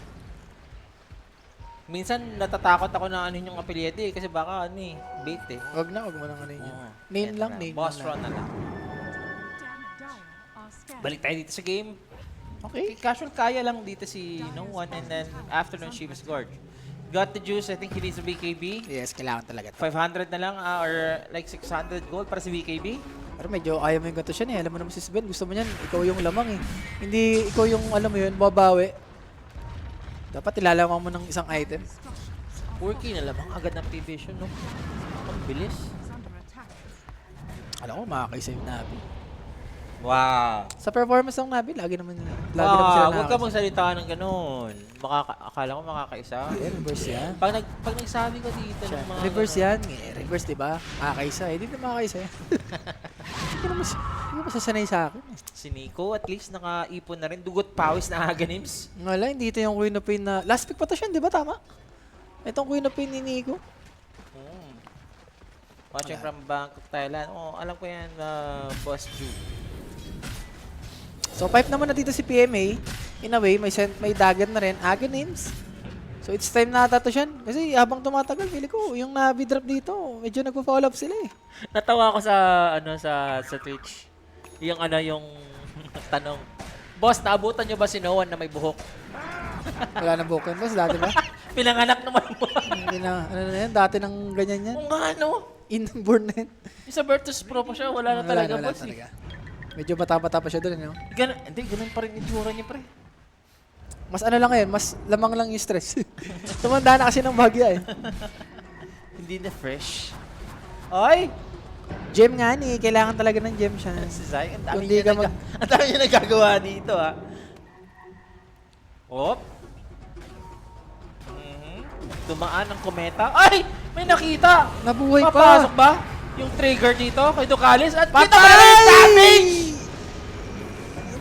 Minsan natatakot ako na ano yung apelyido eh, kasi baka ano eh, bait eh. Wag mo nang ano yun. Oo. Name Yan lang, na. name Boss lang. Ron na lang. Balik tayo dito sa game. Okay. Casual kaya lang dito si No One and then afternoon Shivas Gorge. Got the juice, I think he needs a BKB. Yes, kailangan talaga. 500 na lang or like 600 gold para sa BKB. Pero medyo ayaw mo yung ganito siya eh. Alam mo naman si Sven, gusto mo niyan, ikaw yung lamang eh. Hindi ikaw yung alam mo yun, babawi. Dapat ilalawang mo ng isang item. 4K na lamang agad ng P-Vision, no? Ang bilis. Alam ko, makakaisa yung Navi. Wow. Sa performance ng Navi, lagi naman sila Huwag ka nakakaisa. magsalita ng ganun. Akala ko makakaisa. Eh, reverse yan. Pag nagsabi ko dito ng mga Reverse ganun, yan. Eh, reverse, diba? Makakaisa. Eh, di na makakaisa yan. Hindi mo sasanay sa akin. si Nico at least nakaipon na rin. Dugot pawis na Aganims. Wala, hindi ito yung Queen of Pain na... Last pick pa to siya, di ba? Tama? Itong Queen of Pain ni Nico. Watching from Bangkok, Thailand. Oh, alam ko yan, Boss Ju. So, pipe naman na dito si PMA. In a way, may dagat na rin. Aganims. So, it's time na ata to siya. Kasi habang tumatagal, pili ko, yung Navi drop dito, medyo nagpo-follow up sila eh. Natawa ako sa Twitch. Yung tanong. Boss, naabutan nyo ba si Noan na may buhok? Wala na bukan, boss. Dati ba? Pinanganak naman mo. Hindi na, ano na yan, dati nang ganyan yan. Kung nga, no? Inborn na yan. Yung sa Virtus Pro pa siya, wala na talaga, wala boss. Eh. talaga. Medyo bata-bata pa siya doon, no? Ganun pa rin yung tsura niya, pre. Mas ano lang ngayon, mas lamang lang yung stress. Tumanda na kasi ng bagya eh. Hindi na fresh. Ay! Gem nga ni, kailangan talaga ng gem siya. Si Zay, ang dami Kundi niya, ka ang dami niya nagagawa dito, ha. Op. Dumaan ang kometa. Ay! May nakita! Nabuhay Papasok pa! ba? Yung trigger dito kay Ducalis at kita Patay! ba naman yung damage!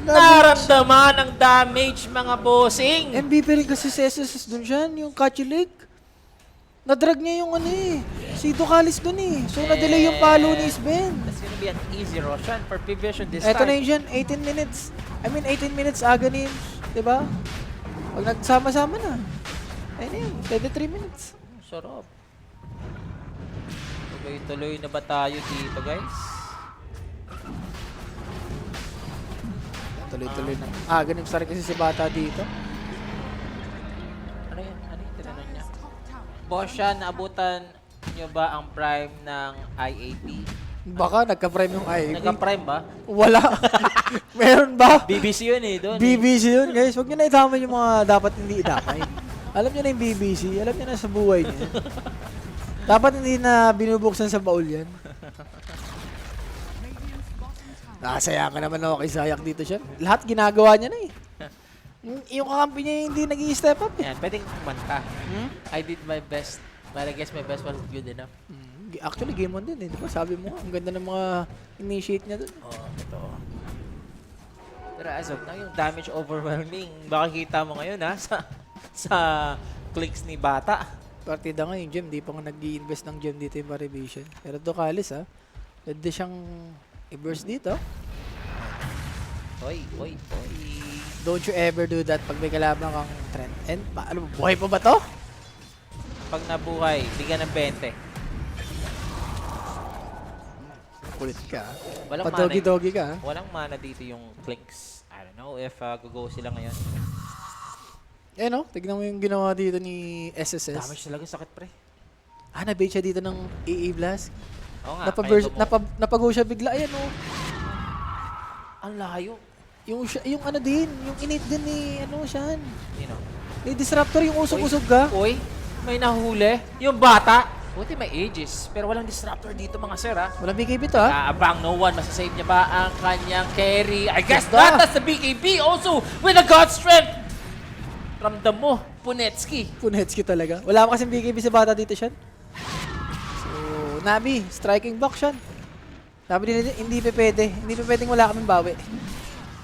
Damage! Naramdaman ang damage, mga bossing! MVP rin kasi si SSS dun siya, yung Kachilik. Nadrag niya yung ano eh. Si Ducalis dun eh. So na-delay yung palo ni Sven. That's gonna be an easy Roshan for P-Vision this Eto time. na yun dyan, 18 minutes. 18 minutes agony, diba? Pag nagsama-sama na. Ayun na yun, 23 minutes. Sarap. Tuloy-tuloy na ba tayo dito, guys? Tuloy-tuloy na. Ganun sa rin kasi si Bata dito. Ano yan? Ano yung tinanong niya? Boshan, naabutan nyo ba ang prime ng IAP? Baka nagka-prime yung IAP. Nagka-prime ba? Wala. Meron ba? BBC yun eh, doon. BBC yun, guys. Huwag nyo na itama yung mga dapat hindi idamay. Alam nyo na yung BBC. Alam nyo na sa buhay niya. Dapat hindi na binubuksan sa baul yan. Nakasaya ka naman ako kay Zayak dito siya. Lahat ginagawa niya na eh. Yung kakampi niya hindi nag-i-step up eh. Yan, pwedeng kumanta. I did my best, but I guess my best was good enough. Actually, game on din eh. Di ba? Sabi mo, ang ganda ng mga initiate niya dun. Oo, totoo. Pero as of now, yung damage overwhelming, baka kita mo ngayon ha, sa clicks ni Bata. Partida nga yung gem, di pa nga nag-i-invest ng gem dito yung Parivision. Pero Ducalis ha, pwede siyang i-burst dito. Oy. Don't you ever do that pag may kalaban kang trend. And, ano, buhay pa ba to? Pag nabuhay, bigyan ng 20. Kulit ka. Walang Pa-doggy-doggy ka. Walang mana dito yung clicks. I don't know if go sila ngayon. Eh no, tignan mo yung ginawa dito ni SSS. Damage talaga, sakit pre. Na-bait siya dito ng EA Blast. Oo nga, Napago siya bigla. Ayan oh. ang layo. Yung ano din, yung innate din ni ano siyan. You know. Ni Disruptor yung usog-usog ka. Uy, may nahuli. Yung Bata. Buti may Aegis, pero walang Disruptor dito mga sir ha. Walang BKB to ha. Abang no one, masasave niya ba ang kanyang carry? I guess Ganda. not, that's the BKB also with a God Strength. Ramdam mo, Punetsky. Punetsky talaga. Wala pa kasing BKB si Bata dito siyan. So, Nabi, striking block siyan. Sabi nila, hindi pa pwede. Hindi pa pwedeng wala kaming bawi.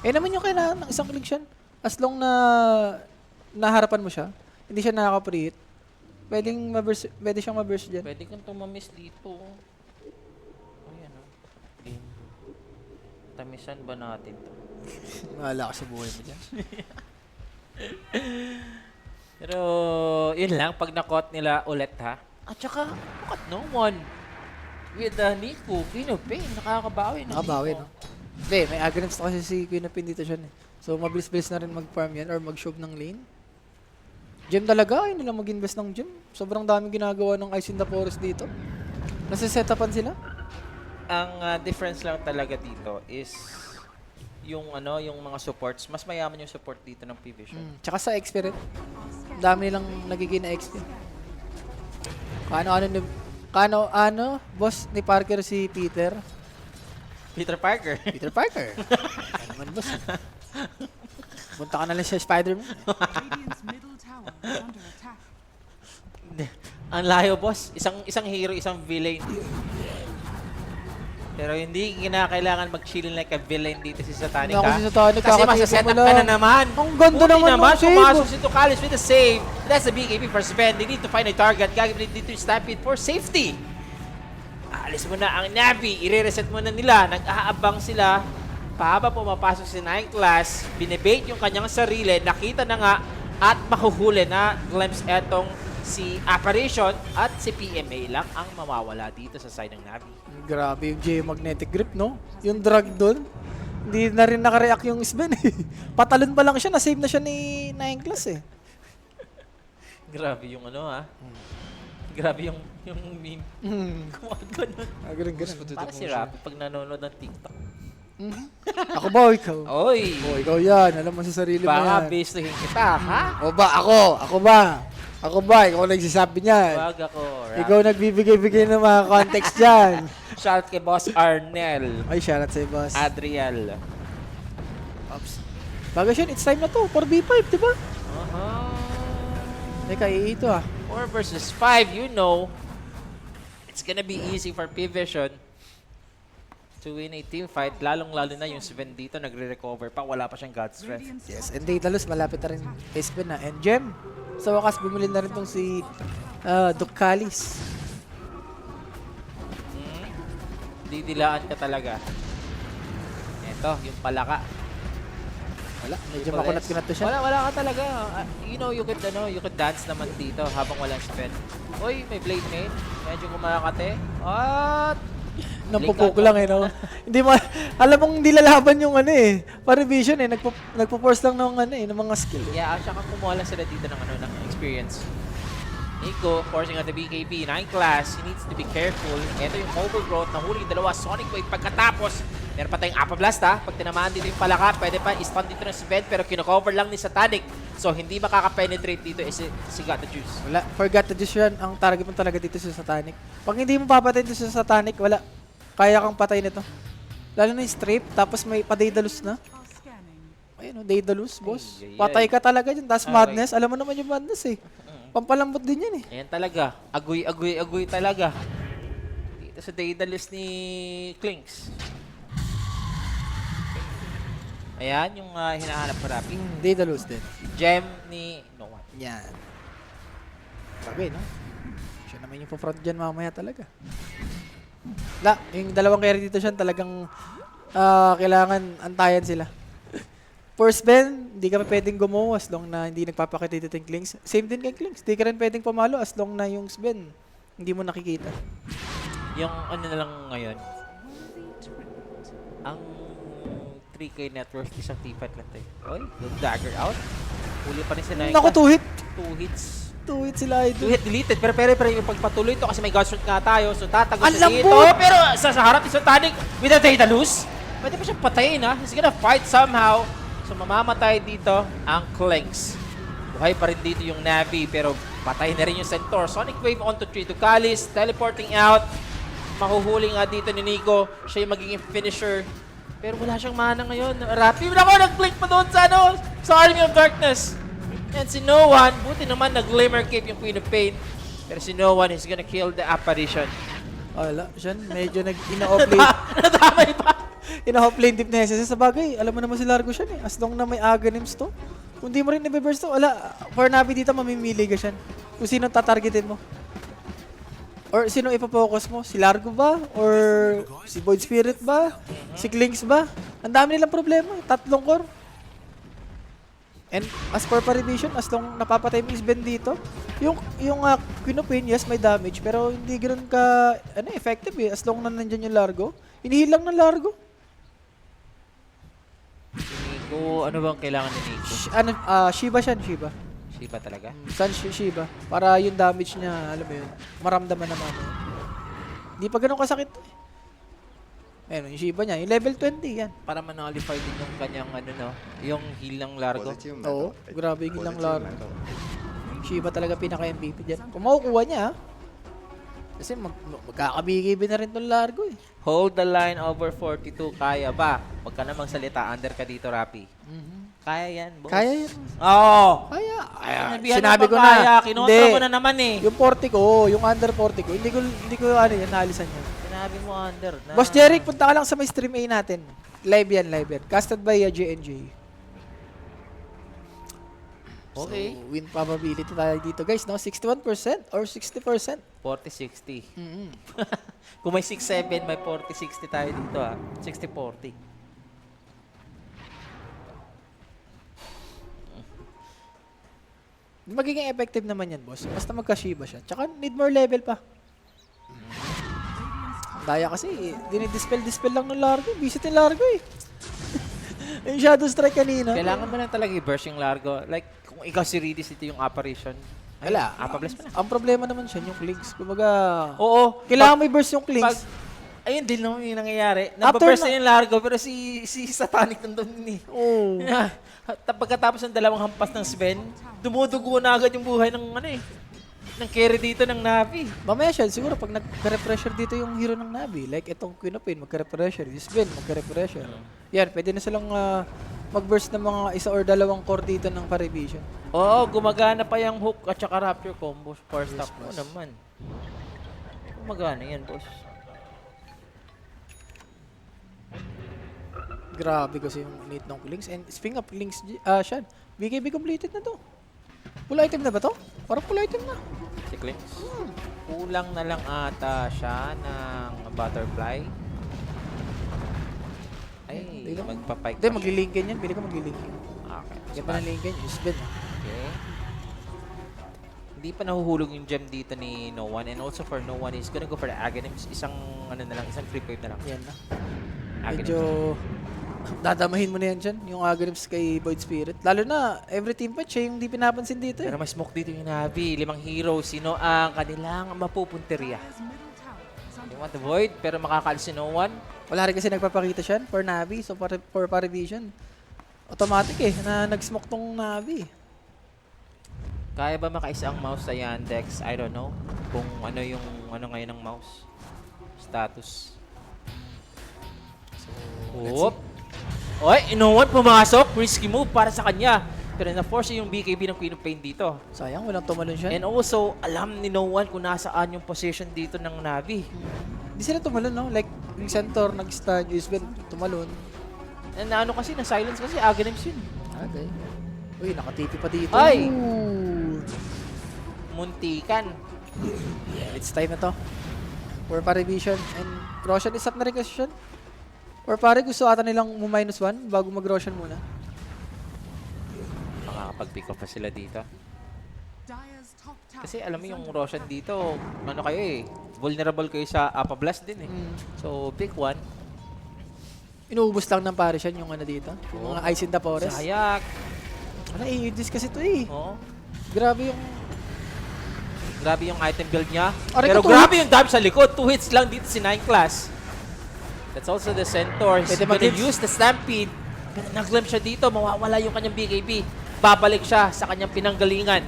Eh naman yung kailangan ng isang click siyan. As long na naharapan mo siya, hindi siya nakaka-pre-hit, pwede siyang ma-burst dyan. Pwede kang tumamis dito. Ayan o. Game. Tamisan ba natin to? Mahala ka sa buhay mo dyan. Pero, yun lang, pag na-caught nila ulit ha. At saka, look at no one. With Nico, Queen of Pain, nakakabawi na Nakabawi, Nico. no? Hindi, may aggrams na kasi si Queen of Pain dito siya eh. So, mabilis-bilis na rin mag-farm yan or mag-shove ng lane. Gem talaga, ayaw nila mag-invest ng gem. Sobrang daming ginagawa ng Ice in the Forest dito. Nasa-setapan sila. Ang difference lang talaga dito is yung mga supports, mas mayaman yung support dito ng P-Vision. Tsaka sa XP rin. Ang dami nilang nagiging na XP. Ano, boss ni Parker si Peter? Peter Parker. Peter Parker. Ano naman, boss? Punta ka na lang sa Spider-Man. Radiant's middle tower is under attack. Ang layo, boss. Isang hero, isang villain. Pero hindi kinakailangan mag-chillin like a villain dito si Satanic, Ako ha? si Satanic, Kasi kakatipo masaset mo up ka na lang. naman. Ang ganda Buti naman ng save. pumasok si Tucalis with a save. That's the BKB first spend. They need to find a target. Gagawin dito yung Stampede for safety. Alis mo na ang Navi. I-reset mo na nila. Nag-aabang sila. Pahaba pumapasok si 9 class. Binebait yung kanyang sarili. Nakita na nga at mahuhuli na glimpse etong si Apparition at si PMA lang ang mawawala dito sa side ng Navi. Grabe yung Geomagnetic Grip, no? Yung drag doon. Hindi na rin nakareact yung Sven eh. Patalon pa lang siya, na-save na siya ni 9 class eh. Grabe yung ano, ha? Grabe yung meme. Ganun. Ganun. Para si Rappi pag nanonood ng TikTok. Ako ba o ikaw? Oy! O, ikaw yan. Alam mo sa sarili mo Baka yan. basetuhin kita, ha? O ba, ako? Ako ba? Ako ba? Ikaw nagsasabi niyan. Wag ako, Rappi. Ikaw nagbibigay-bigay ng mga context dyan. Shout kay Boss Arnel. Ay, shoutout sa'yo, boss. Adriel. Ops. Bagay siya, it's time na to. 4v5, di ba? Teka, ito ah. 4 versus 5, you know. It's gonna be easy for P-Vision to win a team fight. Lalong-lalo na yung Sven dito, nagre-recover pa. Wala pa siyang God Strength. Radiant's Yes, and Daedalus, malapit na rin kay Sven na. And Gem, sa wakas, bumili na rin tong si Ducalis. Didilaan ka talaga. Eto, yung palaka. Wala, medyo makunat-kunat to siya. Wala ka talaga. You know, you could dance naman dito habang walang Sven. Uy, may Blade Main. Medyo kumakate. At Nang pupuk lang eh, no? Hindi mo, alam mong hindi lalaban yung ano eh. Parivision eh, nagpo-force lang ng ano eh, ng mga skill. yeah, tsaka kumuha lang sila dito ng ng experience. Nico forcing on the BKB. 9 class, he needs to be careful. Ito yung overgrowth, nahuli yung dalawa. Sonic Wave pagkatapos. Meron pa tayong Appa Blast, ha. Pag tinamaan dito yung palaka, pwede pa i-stun dito ng Sven, pero kinocover lang ni Satanic. So, hindi makaka-penetrate dito si Got the Juice. Wala, forgot to just run. Ang target mo talaga dito sa Satanic. Pag hindi mo papatay dito sa Satanic, wala. Kaya kang patay nito. Lalo na yung Strafe, tapos may pa-Daedalus na. all scanning. Ayun, Daedalus, boss. Ay, ay, Patay ay. ka talaga dyan. Tapos Aray. Madness, alam mo naman yung Madness eh. Pampalambot din yan eh. Ayan talaga. Agoy talaga. Dito sa Daedalus ni Klinks. Ayan, yung hinahanap ko Rappi. Daedalus din. Gem ni No One. Yan. Bagay, no? Siya naman yung front dyan mamaya talaga. Yung dalawang carry dito siya talagang kailangan antayan sila. First Ben, hindi ka pa pwedeng gumawa as long na hindi nagpapakita dito yung Klings. Same din kay Klings. Hindi ka rin pwedeng pumalo as long na yung Sven hindi mo nakikita. Yung ano na lang ngayon, ang 3K net worth isang T-Fight lang tayo. Oy, yung dagger out. Huli pa rin si Naika. Naku, 2 hit! 2 hits. 2 hit sila ito. 2 hit deleted. Pero yung pagpatuloy ito kasi may Godshot nga tayo. So tatagos Ang siya dito. lambot! Pero sa harap ni Satanic with a Daedalus. Pwede pa siyang patayin, ha. He's gonna fight somehow. So mamamatay dito ang Klinks. Buhay pa rin dito yung Navi. Pero patay na rin yung Centaur. Sonic Wave onto 3 to Kalis. Teleporting out. Mahuhuli nga dito ni Nico. Siya yung magiging finisher. Pero wala siyang mana ngayon. Rappi na ako, nag-blink pa doon sa sa Army of Darkness. And si No One, buti naman nag-Glimmer Cape yung Queen of Pain. Pero si No One is gonna kill the Apparition. Wala, siya medyo ina-offlane. Nadamay pa. Ina-offlane deep na SSS. Sa bagay, alam mo naman si Largo siya eh. As long na may Aghanims to. Kung di mo rin nabe-burst to, wala. For Navi dito, mamimili ka siya. Kung sino tatargetin mo. Or sino ipopokus mo? Si Largo ba? Or si Void Spirit ba? Si Klinks ba? Ang dami nilang problema. 3 core. And as for Parivision, as long napapatay mo is Ben dito, yung Queen of Pain, yes, may damage. Pero hindi ganoon ka effective eh. As long na nandyan yung Largo. Inihilang ng Largo. Si Nico, ano bang kailangan ni Nico? Shiba siya, Shiba. Shiba talaga? San Shiba. Para yung damage niya, alam mo yun, maramdaman naman. Hindi pa ganun kasakit. Ayun, yung Shiba niya, yung level 20 yan. Para manalify din yung kanyang ano no, yung heal ng Largo. Oo, grabe yung ilang laro. Shiba talaga pinaka-MVP dyan. Kung makukuha niya, ha? Kasi magkakabigay na rin tong Largo eh. Hold the line over 42, kaya ba? Huwag ka na magsalita, under ka dito, Rapi. Kaya yan, boss. Kaya yan. Oo. Kaya. Sinabi ko na. Kaya, kinontra ko na naman eh. Yung 40 ko, yung under 40 ko, hindi ko ano yan, naalisan yan. Sinabi mo under na. Boss Jeric, punta ka lang sa may stream A natin. Live yan. Casted by JNJ. Okay. So, win probability tayo dito, guys, no? 61% or 60%. 40-60. Mm-hmm. Kung may 6-7, may 40-60 tayo dito ah. 60-40. Magiging effective naman yan, boss. Basta magka-Shiba siya. Tsaka need more level pa. Daya kasi, dinidispel lang ng Largo. Visit yung Largo eh. Yung Shadow Strike kanina. Kailangan mo lang talaga i-burst yung Largo. Like, kung ikaw si Redis, ito yung apparition. Ay, Wala. Appa-bless mo na. Ang problema naman siya, yung clinks. Kumbaga, Oo. kailangan may burst yung clinks. Ayun din naman yung nangyayari. After Nababurst na- na yung Largo, pero si Satanic nandun din eh. Oo. Pagkatapos ng dalawang hampas ng Sven, dumudugo na agad yung buhay ng ano eh. Ng carry dito ng Navi. Mamaya siya, siguro pag nagka-refresher dito yung hero ng Navi, like itong Queen of Pain, magka-refresher. Yung Sven, magka-refresher. Yan, pwede na silang mag-burst ng mga isa or dalawang core dito ng Parivision. Oo, gumagana pa yung hook at saka rapture combo. First stop mo boss. naman. Gumagana yan, boss. Grabe kasi yung need ng links. And speaking of links, Shan, BKB completed na to. Full item na ba to? Parang full item na. Si Clinks. Kulang na lang ata siya ng butterfly. Ay, Hindi naman. magpapike Hindi, pa siya. maglilinkin yan. Pili ko maglilinkin. Okay. Kaya pa nalinkin, yung Sven. Okay. Hindi pa nahuhulog yung gem dito ni No One. And also for No One, he's gonna go for the Aghanims. Isang, ano na lang, isang free wave na lang. Yan na. Aghanims. Medyo dadamahin mo na yan dyan, yung Aghanims kay Void Spirit. Lalo na, every team fight, siya yung di pinapansin dito eh. Pero may smoke dito yung Navi. 5 heroes. Sino ang kanilang mapupunteriya? Dire's middle tower is under They want the Void, pero makakalis si No One. Wala rin kasi nagpapakita siya for Navi, so for Parivision. Automatic eh, na nag-smoke tong Navi. Kaya ba makaisa ang mouse sa Yandex? I don't know. Kung ano yung ano ngayon ng mouse. Status. Oop. Oy, No One pumasok. Risky move para sa kanya. Pero na-force yung BKB ng Queen of Pain dito. Sayang, walang tumalon siya. And also, alam ni No One kung nasaan yung position dito ng Navi. Hindi sila tumalon, no? Like, yung Centaur, nag-stun, Usben, tumalon. And ano kasi, na-silence kasi, Aghanims yun. Okay. Uy, nakatipi pa dito. Ay! Ooh. Muntikan. It's time na to. For Parivision. And Roshan is up na rin kasi siya. Or pare, gusto ata nilang -1 bago mag-Roshan muna. Makakapag-pick up pa sila dito. Dire's top tower. Kasi alam mo is yung under Roshan dito, ano kayo eh, vulnerable kayo sa Appa Blast din eh. So, pick one. Inuubos lang ng pare siya yung ano dito. Yung mga Ice in the Forest. Sayak. Ano, i-disc kasi to eh. Oo. Grabe yung... Grabe yung item build niya. Aray Pero ko, two grabe yung dab sa likod. 2 hits lang dito si 9 class. That's also the Centaur. He's Pwede gonna mag-glimpse. use the Stampede. Pero nag-glimpse siya dito. Mawawala yung kanyang BKB. Babalik siya sa kanyang pinanggalingan.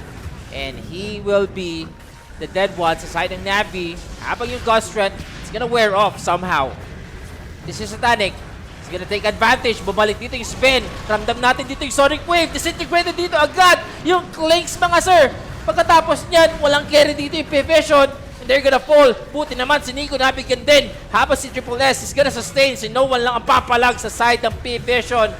And he will be the dead one sa side ng Navi. Habang yung Ghost Strength is gonna wear off somehow. This is Satanic. He's gonna take advantage. Bumalik dito yung Sven. Ramdam natin dito yung Sonic Wave. Disintegrated dito agad yung Clinks, mga sir. Pagkatapos niyan, walang carry dito yung P-Vision. And they're gonna fall. Buti naman si Nico nabigyan din. Habang si Triple S is gonna sustain. Si No One lang ang papalag sa side ng P-Vision.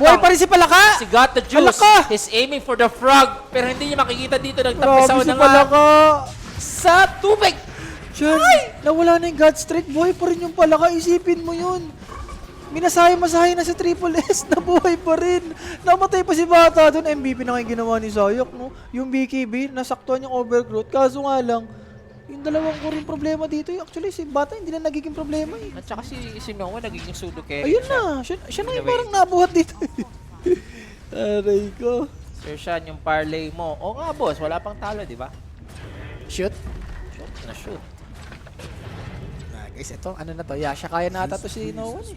Buhay pa rin si Palaka! Si Got the Juice Palaka! is aiming for the frog. Pero hindi niya makikita dito. Grabe Nagtapisaw si na nga Palaka! sa tubig. Siya, nawala na yung God Strike. Buhay pa rin yung Palaka. Isipin mo yun. Minasaya-masahay na si Triple S. Nabuhay pa rin. Namatay pa si Bata doon. MVP na kayo ginawa ni Sayok, no? Yung BKB, nasaktuan yung overgrowth. Kaso nga lang, yung dalawang ko rin problema dito. Actually, si Bata hindi na nagiging problema eh. At saka si Noah nagiging solo carry. Ayun na. Siya na yung Anyway. parang nabuhat dito. Aray ko. Sir Sean, yung parlay mo. Oo nga, boss. Wala pang talo, di ba? Shoot. Shoot na shoot. Guys, ito, ano na to? Yasha, kaya na ata to si No One.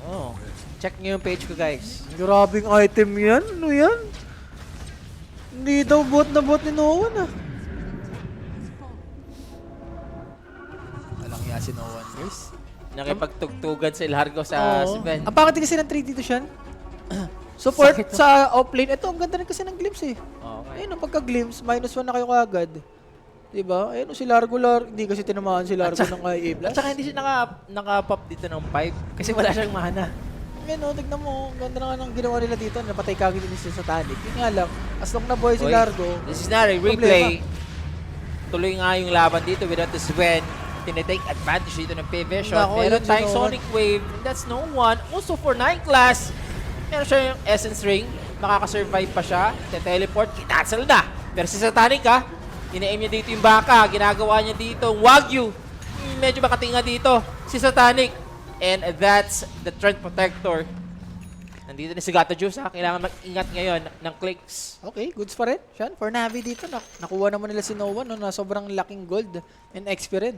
Oh. Check nyo yung page ko, guys. Grabing item yan. Ano yan? Hindi daw bot na bot ni No One ah. Walang iya si No One, guys. Nakipagtugtugan si Largo sa Oo. Sven. Ang pangit kasi ng 3 dito siya. Support Sakit, no? sa offlane. Ito, ang ganda rin kasi ng glimpse eh. Okay. Ayun, ang pagka-glimpse, -1 na kayo kagad. Diba? Ayun, si Largo, hindi kasi tinamaan si Largo ng A+. At saka hindi siya naka-pop dito ng 5 kasi wala siyang mana. Ayun, tignan mo, ang ganda na nga ng ginawa nila dito. Napatay kagad din si Satanic. Yun nga lang, as long na boy si Uy, Largo. This is not a replay. Tuloy nga yung laban dito without the Sven. Tinitake advantage dito ng P-Vision. Nako, Meron yun si tayong No One. Sonic Wave. And that's No One. Also for 9 class. Meron siya yung Essence Ring. Makakasurvive pa siya. Te-teleport. Kinansel na. Pero si Satanic ha. Ina-aim niya dito yung baka. Ginagawa niya dito yung Wagyu. Medyo makatinga dito. Si Satanic. And that's the Trend Protector. Nandito na si Gato Juice ha. Kailangan mag-ingat ngayon ng clicks. Okay, goods pa rin. Sean, for Navi dito, nakuha naman nila si No One no, na sobrang laking gold and XP rin.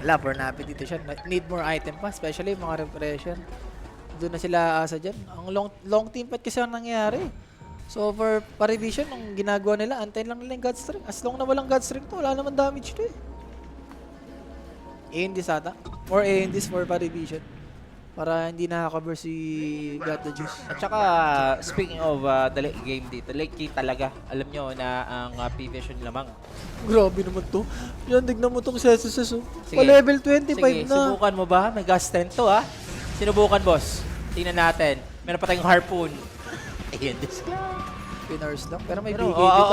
Wala, for Navi dito siya. Need more item pa, especially yung mga repression. Doon na sila asa dyan. Ang long team fight kasi ang nangyari. So for Parivision, ang ginagawa nila, antayin lang nila yung Godstring. As long na walang Godstring to, wala naman damage to eh. A&Ds ata. Or A&Ds for Parivision. Para hindi nakaka-cover si God the Juice. At saka, speaking of the late game dito, late game talaga. Alam nyo na ang P-Vision lamang. Grabe naman to. Yan, tignan mo itong Sesuses oh. Sige. Pa level 25 Sige, na. subukan mo ba? May gas 10 to ha. Sinubukan, boss. Tingnan natin. Meron pa tayong harpoon. Ayun, this Pinars lang. Pero may Pero, BKB to.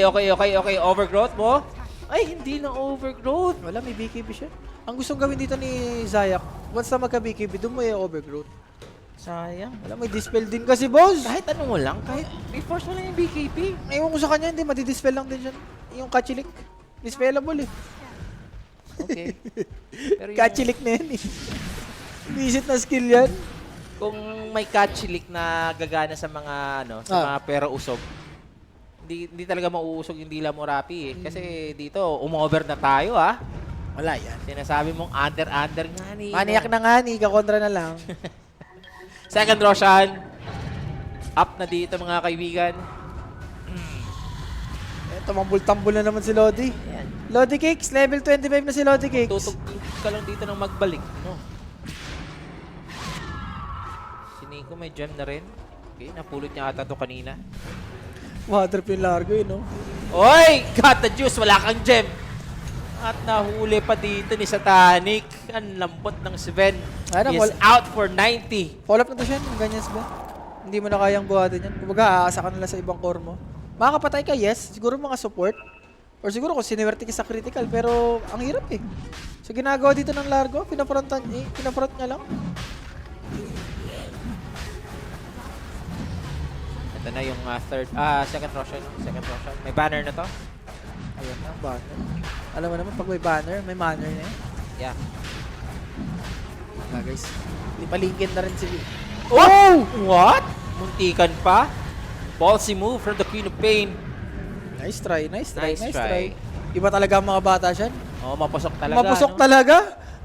okay. Overgrowth mo? Ay, hindi na overgrowth. Wala, may BKB siya. Ang gustong gawin dito ni Zayak, once na magka-BKB, doon mo yung overgrowth. Sayang. Wala, may dispel din kasi, boss. Kahit ano mo lang, kahit i-force mo lang yung BKB. Ewan ko sa kanya, hindi, madidispel lang din siya. Yung Kachilik. Dispellable eh. Okay. Pero yung, Kachilik na yan eh. Visit na skill yan. kung may catchilik na gagana sa mga ano, sa mga pera usog, hindi talaga mauusog yung dila mo, Rapi eh. Kasi dito, umover na tayo ah. Wala yan. Sinasabi mong under nga ni. Maniyak na nga ni, kakontra na lang. Second Roshan. Up na dito mga kaibigan. Tumambul-tambul na naman si Lodi. Ayan. Lodi Cakes, level 25 na si Lodi Cakes. Tutugtog ka lang dito ng magbalik. No? Si Nico may gem na rin. Okay, napulot niya ata to kanina. Waterp yung Largo eh, no? Oy! Got the juice! Wala kang gem! At nahuli pa dito ni Satanic. Ang lambot ng Sven. Ano, He is out for 90. Follow up na to siya, ganyan ba? Hindi mo na kayang buhatin yan. Kumbaga, aasa ka nila sa ibang core mo. Makakapatay ka, yes. Siguro mga support. Or siguro kung sinewerte ka sa critical. Pero, ang hirap eh. So, ginagawa dito ng Largo, pinafront niya lang. Ito na yung second Roshan. Second Roshan. May banner na to. Ayan na, banner. Alam mo naman, pag may banner, may manner na yan. Yeah. Guys, lipalinkin na rin si... Oh! What? Muntikan pa? Ballsy move from the Queen of Pain. Nice try, nice try, Nice nice try. try. Iba talaga ang mga bata siyan. Oh, mapusok talaga. Mapusok no? talaga.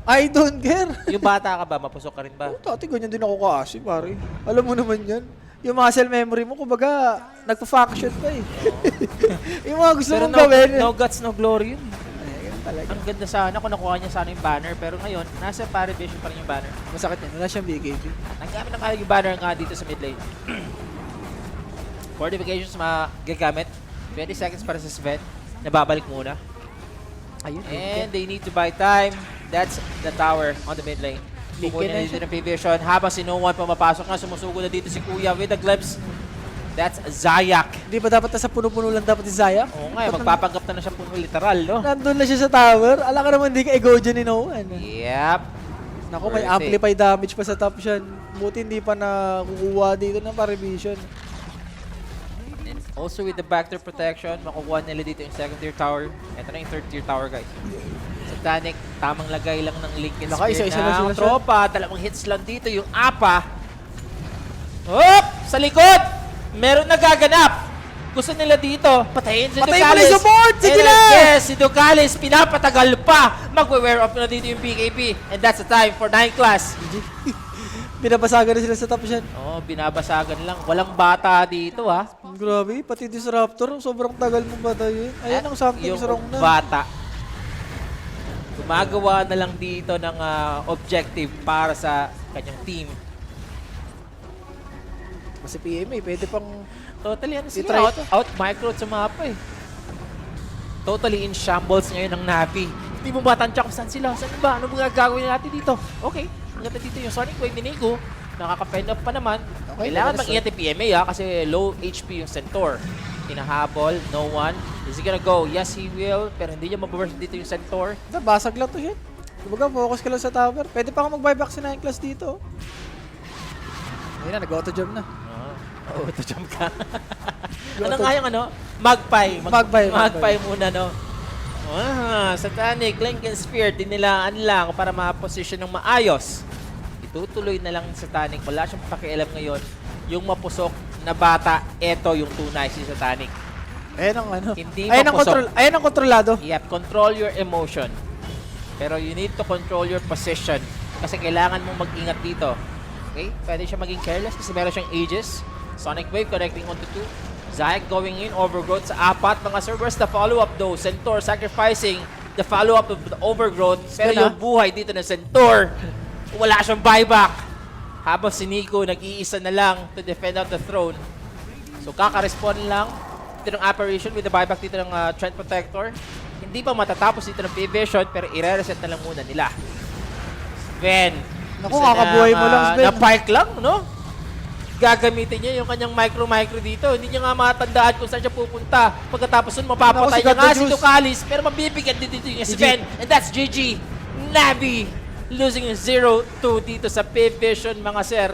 I don't care. Yung bata ka ba? Mapusok ka rin ba? Tati, ganyan din ako kasi, pare. Alam mo naman yan. Yung muscle memory mo, kumbaga, nagpa-faction pa eh. Yung mga gusto Pero mong gawin. no guts, no glory yun. Ay, ganun talaga. Ang ganda sana kung nakuha niya sana yung banner. Pero ngayon, nasa Parivision pa rin yung banner. Masakit yan. Wala siyang BKB. Naggamit na kaya yung banner nga dito sa mid lane. Fortifications magagamit. 20 seconds para sa Sven. Nababalik muna. Ayun. And they need to buy time. That's the tower on the mid lane. Kukunin na dito ng P-Vision. Habang si No One pumapasok na, sumusugo na dito si Kuya with a glimpse. That's Zayak. Di ba dapat nasa puno-puno lang dapat si Zaya? Oo nga, magpapanggap na siya puno literal, no? Nandun na siya sa tower. Alam ka naman, di ka ego dyan ni No One. Yep. Naku, may Worth it. amplify damage pa sa top siya. Buti hindi pa na kukuha dito ng Parivision. And also with the backdoor protection, makukuha nila dito yung second tier tower. Ito na yung third tier tower, guys. Satanic, tamang lagay lang ng Lincoln Naka, Spear isa-isa lang ng sila siya. tropa. Dalawang hits lang dito yung APA. Hop! Sa likod! Meron nagaganap! Gusto nila dito, patayin si Patayin mo Ducalis. na yung support! Sige And, na! Yes, si Ducalis, pinapatagal pa. Magwe-wear off na dito yung BKB. And that's the time for 9 class. Binabasagan na sila sa top yan. Oh, binabasagan lang. Walang bata dito, ha. Grabe, pati Disruptor, sobrang tagal mo batayin. Ayan ang something Yung wrong na. bata. Gumagawa na lang dito ng objective para sa kanyang team. Kasi PMA, pwede pang... Totally ano I-try sila, ito. out micro sa mapa eh. Totally in shambles ngayon ng Navi. Hindi mo ba tansya kung saan sila? Saan ba? Ano mga gagawin natin dito? Okay, hanggang dito yung Sonic Wave ni Nico. Nakaka-fend off pa naman. Okay, Kailangan maganda mag-ingat yung PMA kasi low HP yung Centaur. Hinahabol, no one. Is he gonna go? Yes, he will. Pero hindi niya mababurst dito yung Centaur. Basag lang to shit. Kumbaga, focus ka lang sa tower. Pwede pa ako mag-buyback si 9 class dito. Ayun na, nag-auto-jump na. Oo, jump ka. Ano nga yung ano? Magpie. Magpie. Magpie muna, no? Satanic, Lincoln Sphere, dinilaan lang para ma-position ng maayos. Itutuloy na lang sa Satanic. Wala siyang pakialam ngayon. Yung mapusok na bata, eto yung tunay si Satanic. Ayan ang ano. Hindi Ayan ang mapusok. control. Ayan ang kontrolado. Yep, control your emotion. Pero you need to control your position. Kasi kailangan mong mag-ingat dito. Okay? Pwede siya maging careless kasi meron siyang ages. Sonic Wave connecting onto 2. Zayak going in, Overgrowth sa 4. Mga servers, the follow-up though. Centaur sacrificing the follow-up of the Overgrowth. Pero Yan, yung buhay dito ng Centaur, wala siyang buyback. Habang si Nico, nag-iisa na lang to defend out the throne. So kaka-respawn lang dito ng apparition with the buyback dito ng Trend Protector. Hindi pa matatapos dito ng P-Vision pero i-reset na lang muna nila. Sven. Naku, kakabuhay mo lang, Sven. Na-park lang, no? Gagamitin niya yung kanyang micro dito. Hindi niya nga matandaan kung saan siya pupunta. Pagkatapos nun, mapapatay Naku, si niya nga God si the Juice. Ducalis. Pero mabibigyan din dito yung GG. Sven. And that's GG. Navi losing 0-2 dito sa P-Vision, mga sir.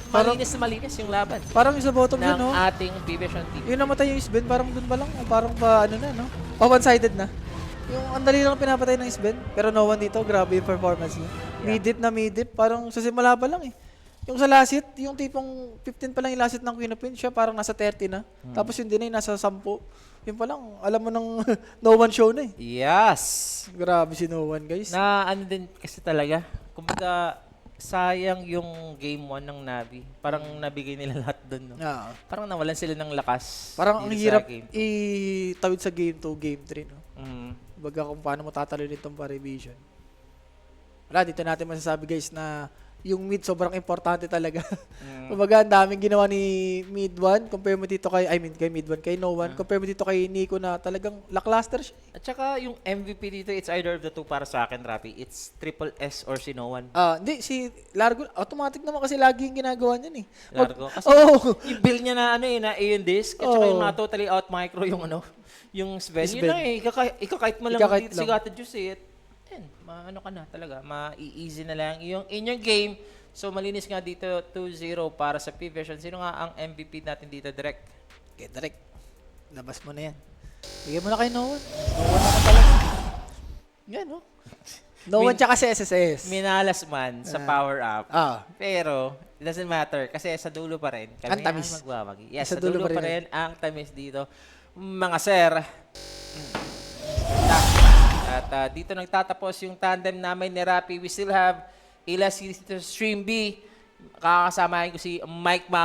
Parang- Malinis na malinis yung laban Parang yung sa bottom yun, ng no? ating P-Vision team. Yung namatay yung Sven, parang dun pa lang. O parang pa, ano na, no? Pa one-sided na. Yung ang dali lang pinapatay ng Sven. Pero no one dito, grabe yung performance niya. Mid-dip na mid-dip, parang sa simula pa lang eh. Yung sa last hit, yung tipong 15 pa lang yung last hit ng Queen of Pin, siya parang nasa 30 na. Tapos yung dinay, nasa 10. Yun pa lang, alam mo nang no one show na eh. Yes! Grabe si no one, guys. Na ano din kasi talaga, kumbaga sayang yung game 1 ng Navi. Parang nabigay nila lahat doon. No? Ah, Parang nawalan sila ng lakas. parang ang dito sa hirap game. itawid sa game 2, game 3, no? Mm. Baga kung paano mo tatalo nitong Parivision. Wala, dito natin masasabi guys na yung mid sobrang importante talaga. Kumbaga, ang daming ginawa ni mid 1 compare mo dito kay, kay mid 1, kay no one. Compare mo dito kay Nico na talagang lackluster siya. At saka yung MVP dito, it's either of the two para sa akin, Rapi. It's triple S or si no one. Hindi, si Largo, automatic naman kasi lagi yung ginagawa niyan eh. Largo. Kasi Oo. yung build niya na ano eh, na Aeon Disc, at saka Oo. yung mga totally out micro yung ano, yung Sven. Sven. Yun lang eh, ikakite mo lang Ikakite dito si lang. Gata Juice eh. Then, maano ka na talaga, ma-easy na lang yung inyong game. So, malinis nga dito 2-0 para sa P-Vision. Sino nga ang MVP natin dito, direct? Okay, direct. Labas mo na yan. Bigyan mo na kay no one. No one naman talaga. Yan, no? No one tsaka si SSS. Minalas man sa power up. Pero, it doesn't matter kasi sa dulo pa rin. Kami Ang tamis. ang magwawagi. Yes, Sa sa dulo dulo pa pa rin. rin ang tamis dito. Mga sir. At dito nagtatapos yung tandem namin ni Rapi. We still have Ila si Stream B. Kakasamahin ko si Mike Mama.